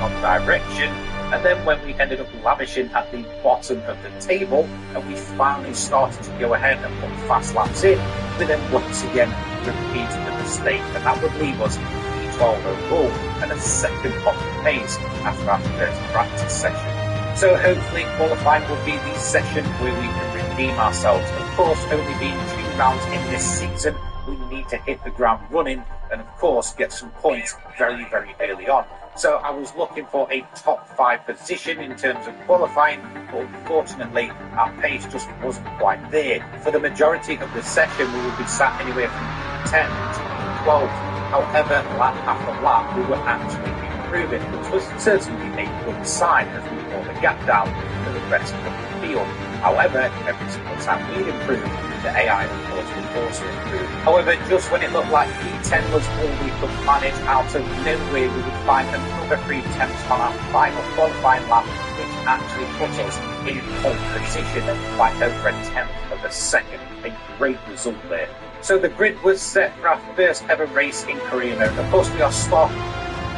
On direction, and then when we ended up lavishing at the bottom of the table, and we finally started to go ahead and put fast laps in, we then once again repeated the mistake, and that would leave us P12 overall and a second off the pace after our first practice session. So hopefully qualifying will be the session where we can redeem ourselves. Of course, only being 2 rounds in this season, we need to hit the ground running and of course get some points very, very early on. So I was looking for a top 5 position in terms of qualifying, but unfortunately our pace just wasn't quite there. For the majority of the session we would be sat anywhere from 10 to 12. However, lap after lap we were actually improving, which was certainly a good sign as we brought the gap down for the rest of the field. However, every single time we improved, the AI of course would also improve. However, just when it looked like P10 was all we could manage, out of nowhere we would find another 3 attempts on our final qualifying lap, which actually put us in pole position by over a tenth of a second. A great result there. So the grid was set for our first ever race in career mode. Of course we are stopped.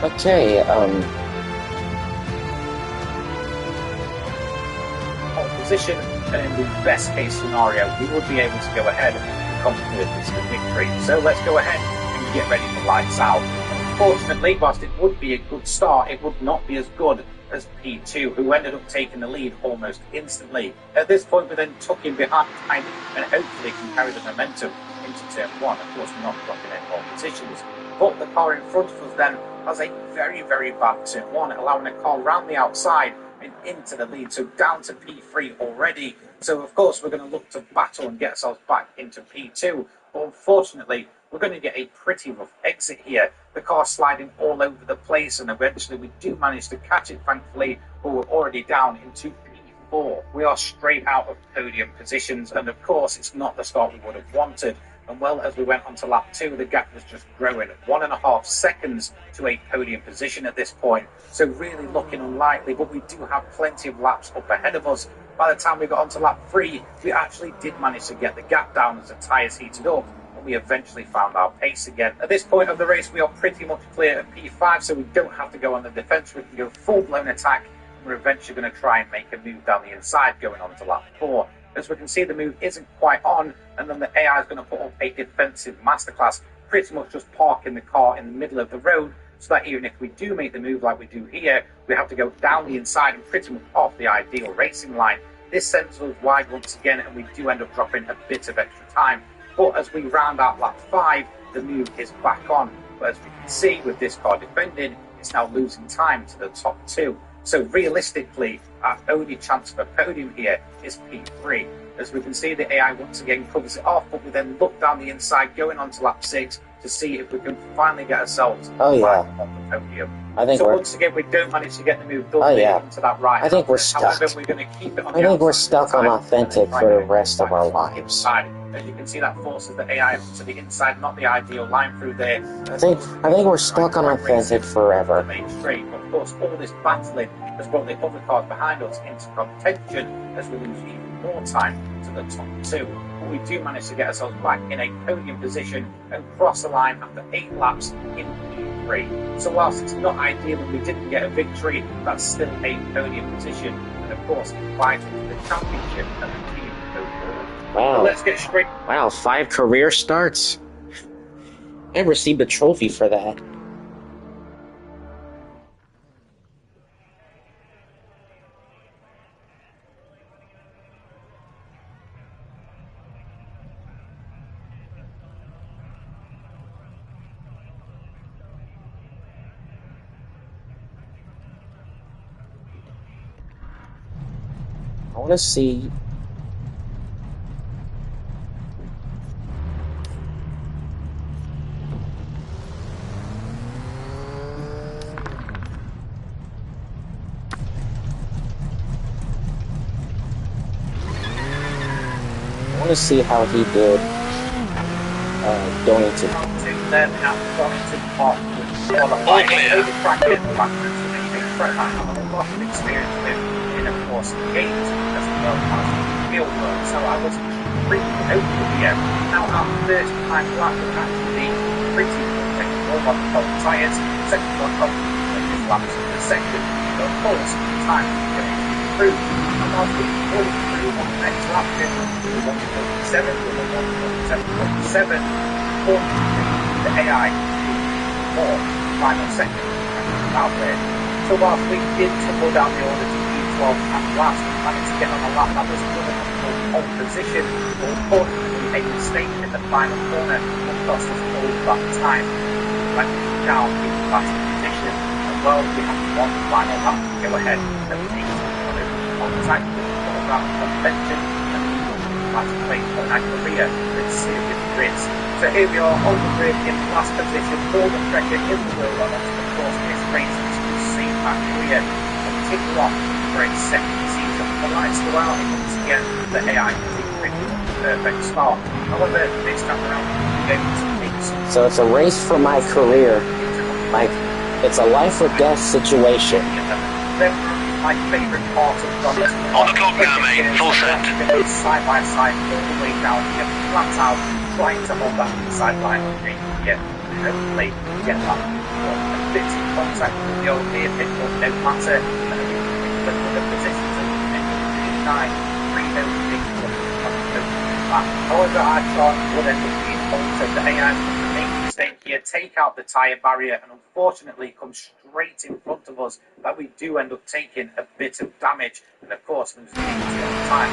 Okay, position, and in the best case scenario, we would be able to go ahead and conclude this for victory. So let's go ahead and get ready for lights out. Unfortunately, whilst it would be a good start, it would not be as good as P2, who ended up taking the lead almost instantly. At this point, we then took him behind and hopefully can carry the momentum into turn 1, of course not dropping any more positions. But the car in front of us then has a very, very bad turn 1, allowing the car round the outside and into the lead, so down to P3 already. So of course we're going to look to battle and get ourselves back into P2, but unfortunately we're going to get a pretty rough exit here. The car sliding all over the place, and eventually we do manage to catch it, thankfully, but we're already down into P4. We are straight out of podium positions, and of course it's not the start we would have wanted. And well, as we went on to lap 2, the gap was just growing. 1.5 seconds to a podium position at this point. So really looking unlikely, but we do have plenty of laps up ahead of us. By the time we got on to lap 3, we actually did manage to get the gap down as the tyres heated up, and we eventually found our pace again. At this point of the race, we are pretty much clear of P5, so we don't have to go on the defence. We can go full-blown attack, and we're eventually going to try and make a move down the inside going on to lap 4. As we can see, the move isn't quite on, and then the AI is going to put up a defensive masterclass, pretty much just parking the car in the middle of the road, so that even if we do make the move like we do here, we have to go down the inside and pretty much off the ideal racing line. This sends us wide once again, and we do end up dropping a bit of extra time. But as we round out lap 5, the move is back on. But as we can see, with this car defended, it's now losing time to the top 2. So realistically, our only chance for a podium here is P3. As we can see, the AI once again covers it off, but we then look down the inside going on to lap 6 to see if we can finally get ourselves on the podium. Once again, we don't manage to get the move done into that right. I think we're stuck. However, we're going to keep it on I think we're stuck on authentic for the rest of our lives. As you can see, that forces the AI to the inside, not the ideal line through there. I think we're stuck on authentic forever. Main straight, but of course, all this battling has brought the other cars behind us into contention as we lose even more time to the top 2. But we do manage to get ourselves back in a podium position and cross the line after 8 laps in P3. So whilst it's not ideal and we didn't get a victory, that's still a podium position, and of course, it's vital to the championship and the team overall. Wow. Let's get straight. Wow, 5 career starts. I received a trophy for that. I want to see. See how he did going to then have Donington Park All clear. A lot of experience with in, of course, games as well as field work, so I was pretty open here. Now our first time lap was actually pretty good. Second one on the tyres, second one on the laps in the second, but of course time is going to improve. And whilst we pull through on the next lap, we 1.7, the AI more final second out there. So whilst we did tumble down the order to P12 at last, we managed to get on a lap that was another pole position, but unfortunately a mistake in the final corner will cost us all that time. When we down in the last position, and well, we have one final lap to go ahead and we contact with all that convention and we will last place on our career with serious grids. So here we are on the grid in last position, all the pressure in the world on us, of course, this race is to save our career and tick off for a second season. The lights go out and once again the AI is a pretty perfect start. However, this time around we're going to take some. So it's a race for my career. Like, it's a life or death situation. My favourite part of Donington. On the clock now, mate. Full set. Side by side, all the way down here, flat out, trying to hold that inside line on me here. Hopefully, get that a bit of contact with the old near pit, but no matter. And then we put the positions at 9. lap. However, our chart would end up being altered. The AI make a mistake here, take out the tyre barrier, and unfortunately come straight in front of us, that we do end up taking a bit of damage, and of course losing time.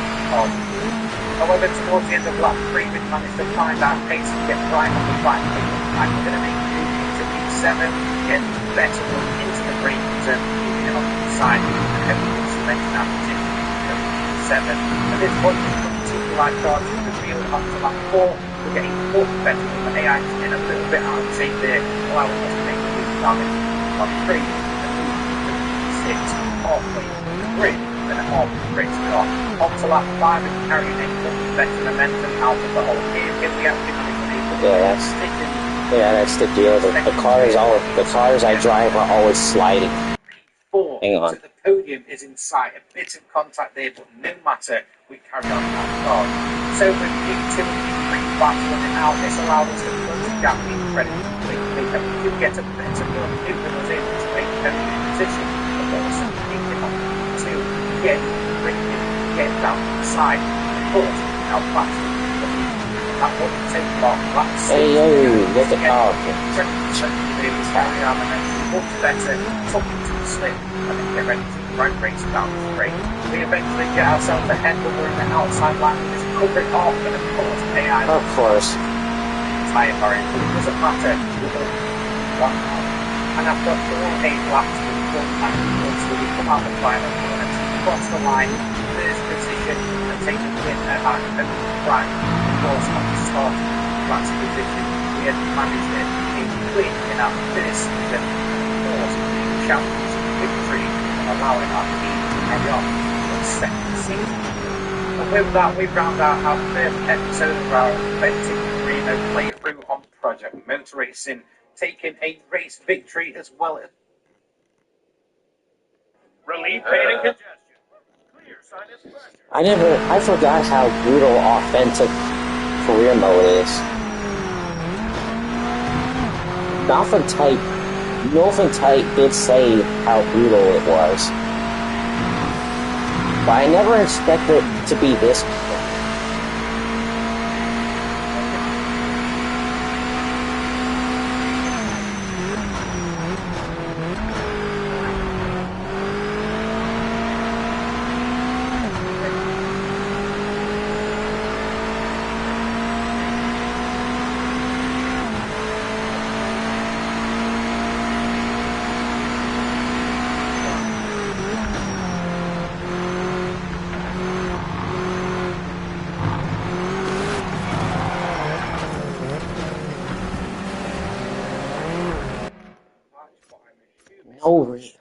However, towards the end of lap 3, we managed to find our pace and get right on the back. I'm going to make a move into P7, get better run into the braking zone, keeping it on the side, and hopefully cementing our position into P7. At this point, we continue our charge with the wheel onto lap 4. We're getting much better than the AI just in a little bit out of shape there, allowing us to make a move damage. Lap 3, and move to P6, halfway through the grid. And off brings it off. Onto lap 5 and carrying a little better momentum out of the whole gear. We actually that's the deal. The cars I drive are always sliding. Hang on. So the podium is in sight. A bit of contact there, but no matter, we carry on our car. So with P2 and P3 fast running out, this allowed us to close the gap incredibly quickly. And we could get a better run, moving us into a podium position, but also keeping on P2. Get down to the side, of course, now back to the that wouldn't take long. Hey, look at that. Carry on and then much better, tuck into the slip, and then get ready to right race down the straight. We eventually get ourselves ahead, but we're in the outside line, we just cover it off, and of course, AI. Of course. Tyre barrier, it doesn't matter, we're going to one out. And after all 8 laps, we come out the final corner. Cross the line, first position, and take a win at our right. Of course, on the start last position, we had managed it to win in our first season. Of course, the championship victory, and allowing our team to carry on for the second season. And with that, we round out our first episode of our authentic Reno playthrough on Project Motor Racing, taking a race victory as well as relief pain and congestion. I forgot how brutal authentic career mode is. Northern Type did say how brutal it was. But I never expected it to be this brutal. No reason.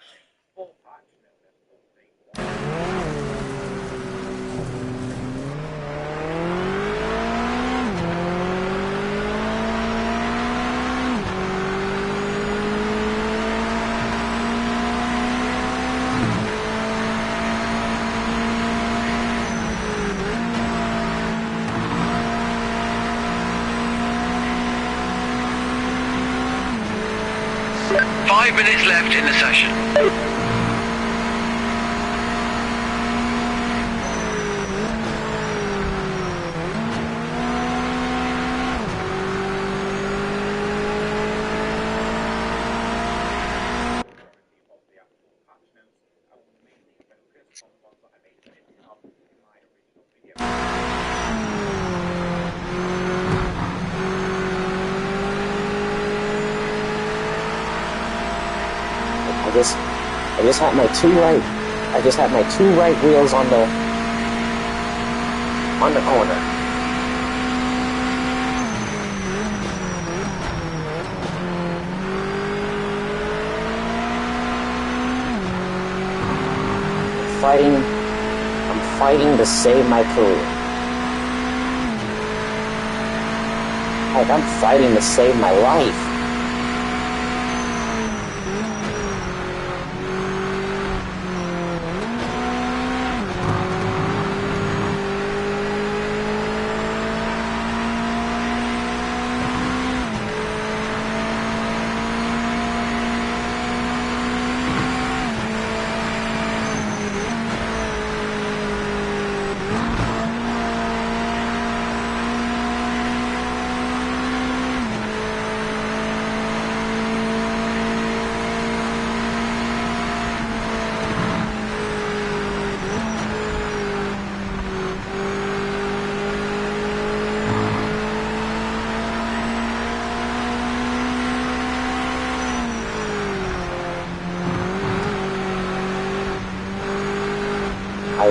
5 minutes left in the session. I just had my two right wheels on the corner. I'm fighting to save my career. Like, I'm fighting to save my life.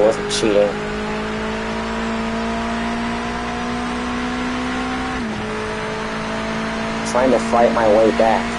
wasn't cheating. Trying to fight my way back.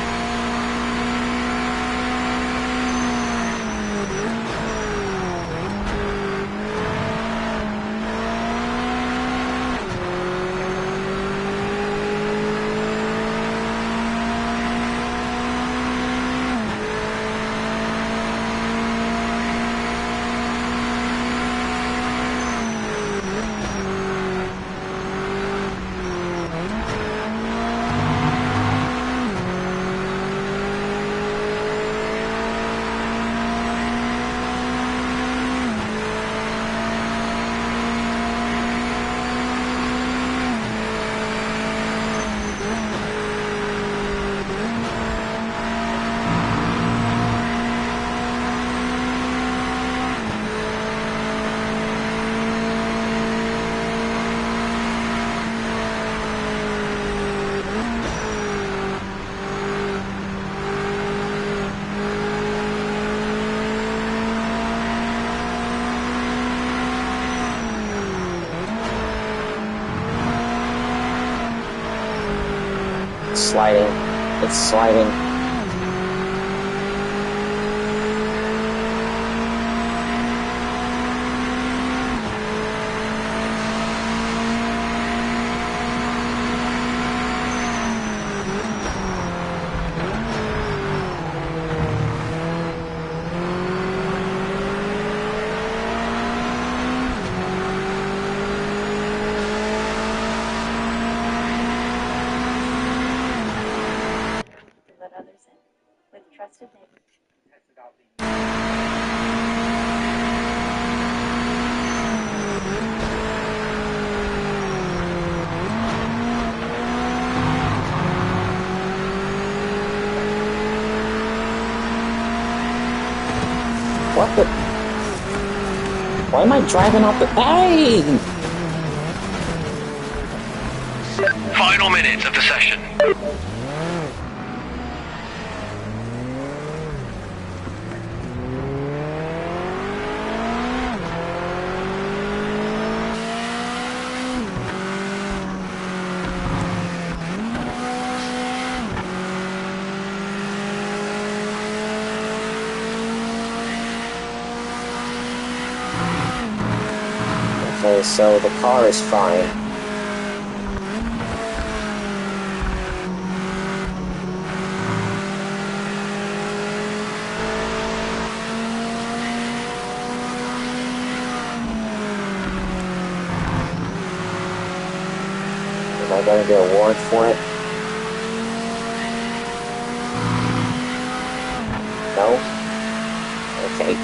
Sliding. It's sliding. Let others in with trusted neighbors. What the? Why am I driving off the... Hey! Final minutes of the session. Okay, so the car is fine. Am I going to get a warrant for it? No? Okay.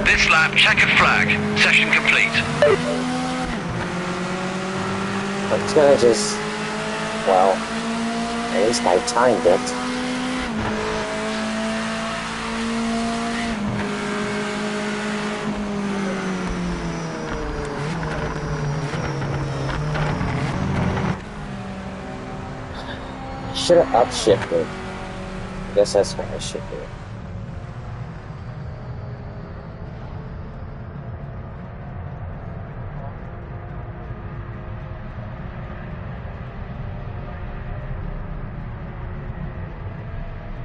This lap, checkered flag. Session complete. I'm just gonna just... Well, at least I timed it. Should have upshifted. I guess that's what I should do.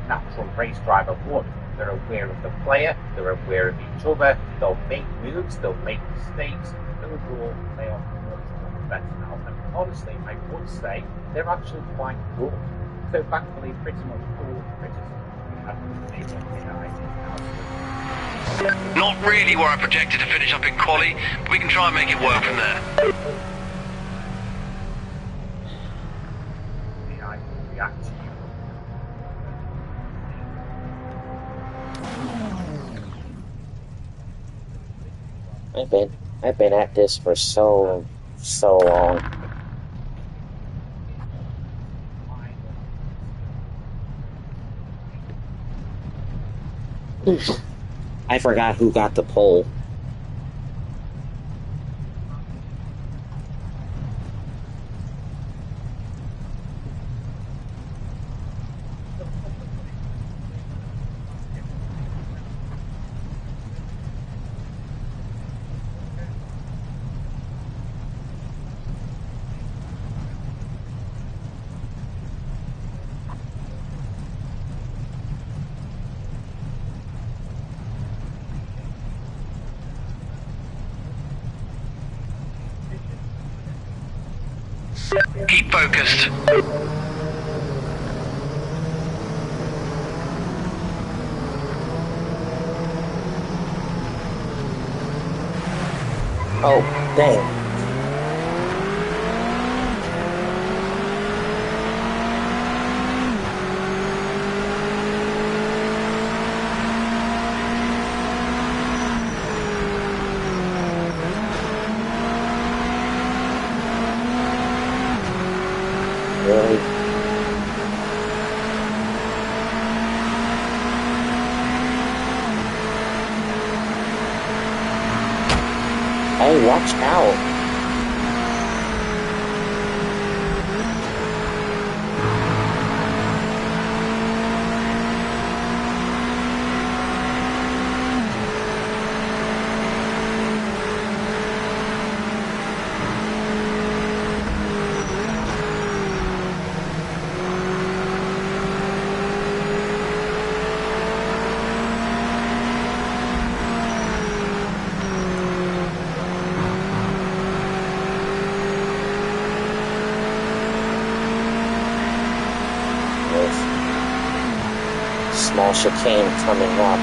Natural race driver would. They're aware of the player, they're aware of each other, they'll make moves, they'll make mistakes, and overall they are much professional. And honestly, I would say they're actually quite good. So thankfully, pretty much all criticism Not really where I projected to finish up in quali, but we can try and make it work from there. I will react to you. I've been at this for so long. I forgot who got the pole. Keep focused. Oh, dang. Really? Hey, watch out. Small chicane coming up.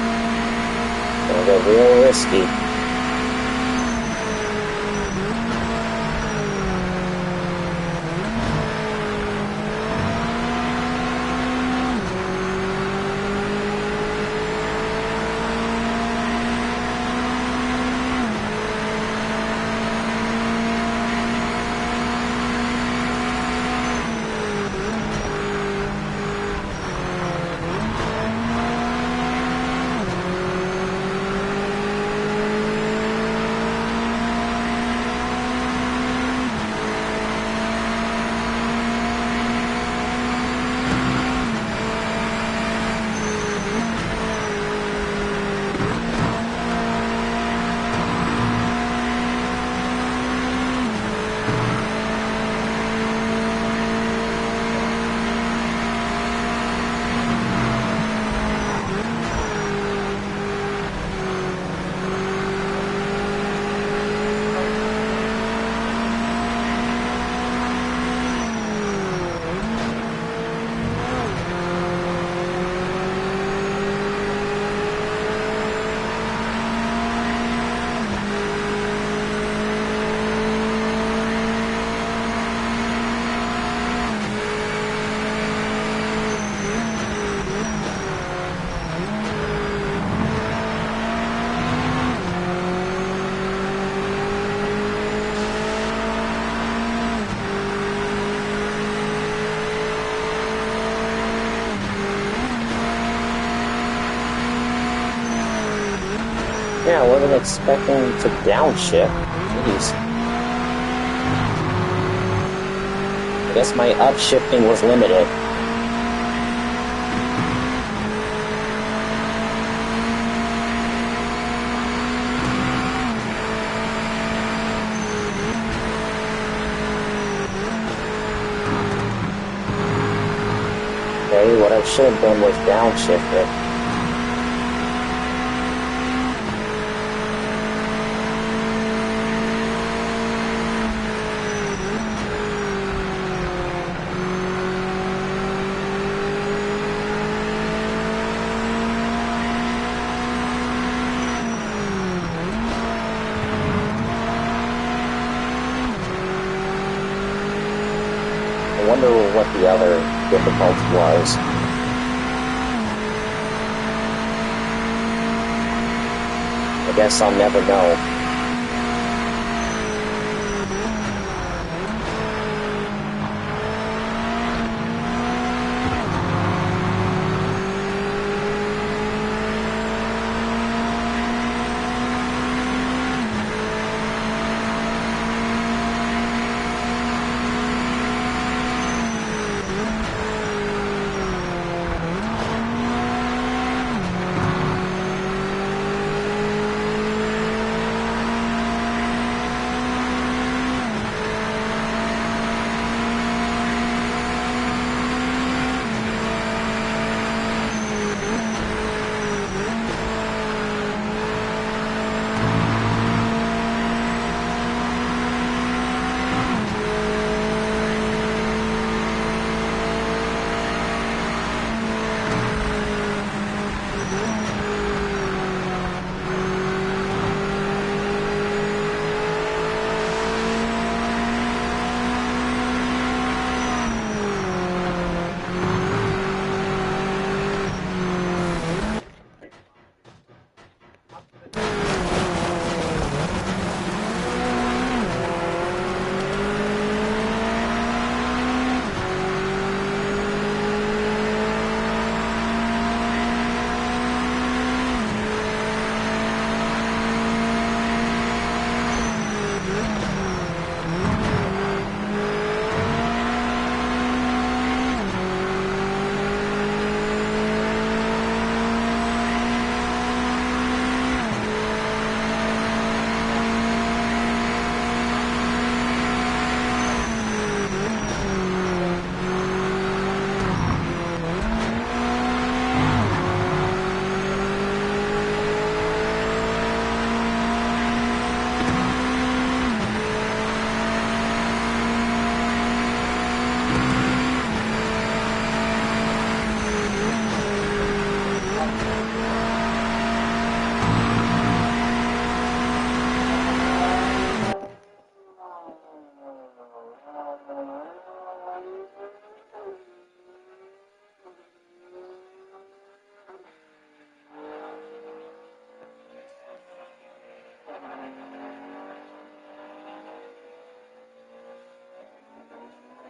Gonna get real risky. Yeah, I wasn't expecting to downshift. Jeez. I guess my upshifting was limited. Okay, what I should have done was downshift it. I wonder what the other difficulty was. I guess I'll never know.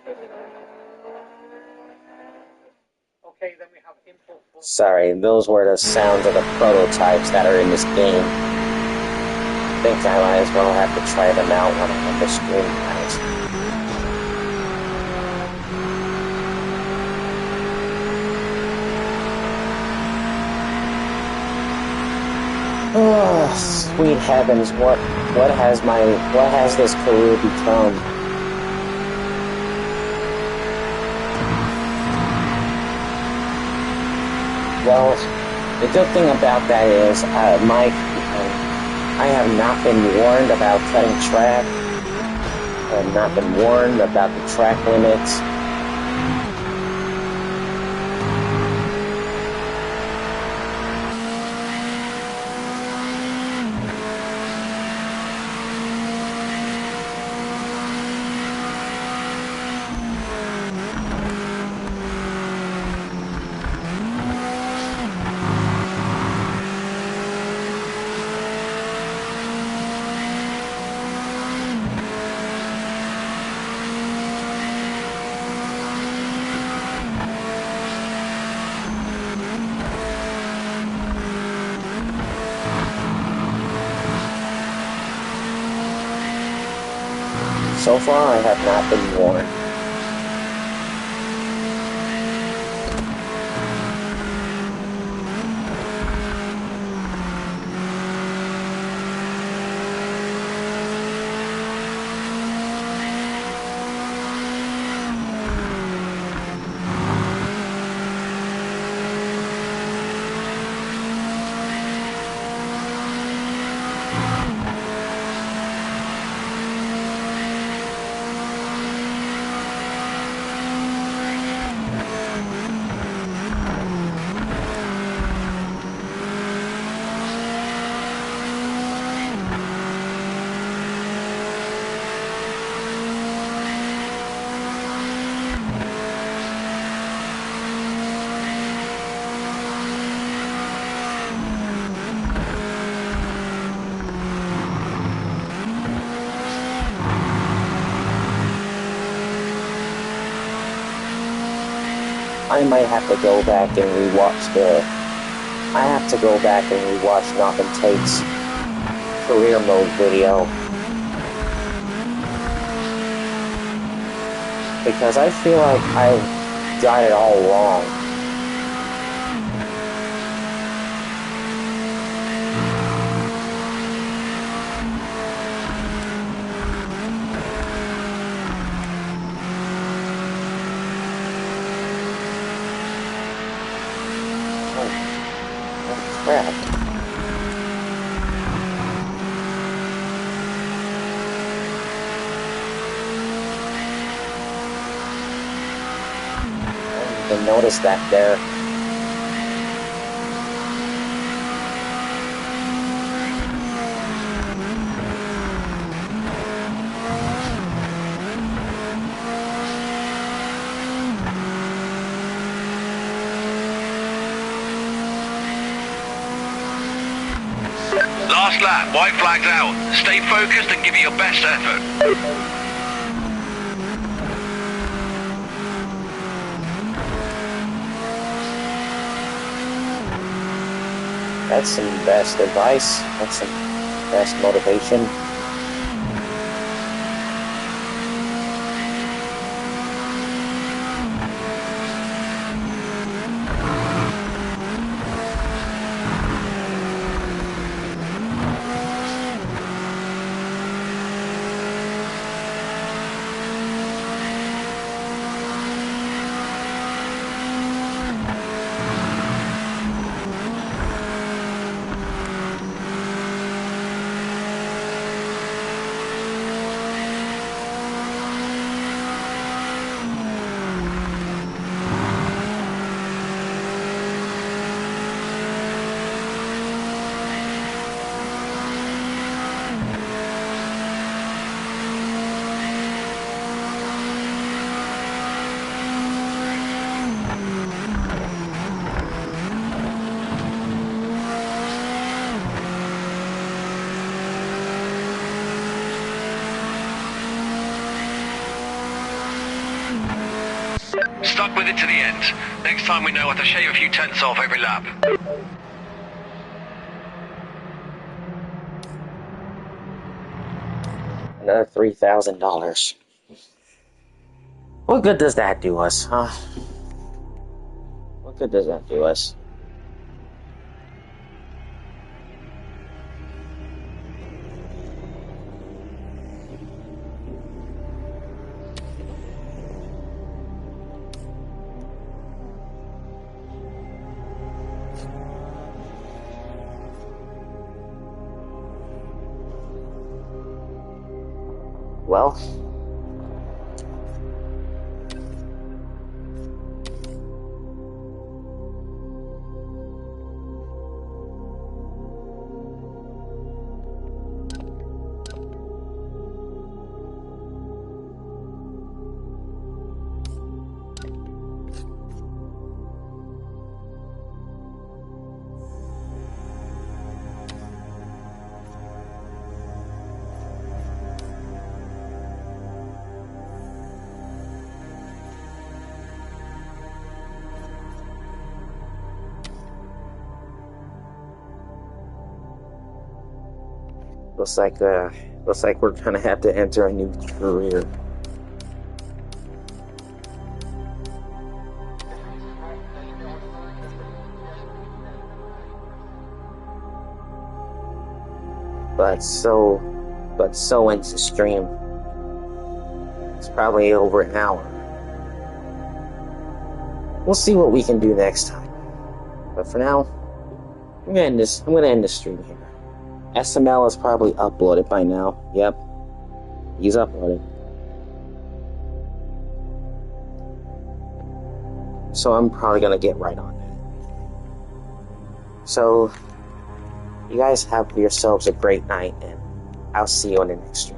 Okay, then we have input for... Sorry, those were the sounds of the prototypes that are in this game. I think I might as well have to try them out when I'm on the screen, guys. Oh, sweet heavens, what has this career become? Well, the good thing about that is, I have not been warned about cutting track. I have not been warned about the track limits. So far, I have not been warned. I might have to go back and rewatch I have to go back and rewatch Nothing Takes career mode video. Because I feel like I got it all wrong. Oh crap. I didn't even notice that there. Last lap, white flags out. Stay focused and give it your best effort. That's some best advice. That's some best motivation. stuck with it to the end. Next time we know how to shave a few tenths off every lap. Another $3,000. What good does that do us, huh? What good does that do us? Well, looks like we're gonna have to enter a new career. But so ends the stream. It's probably over an hour. We'll see what we can do next time. But for now, I'm gonna end the stream here. SML is probably uploaded by now. Yep. He's uploaded. So I'm probably gonna get right on that. So you guys have yourselves a great night, and I'll see you on the next stream.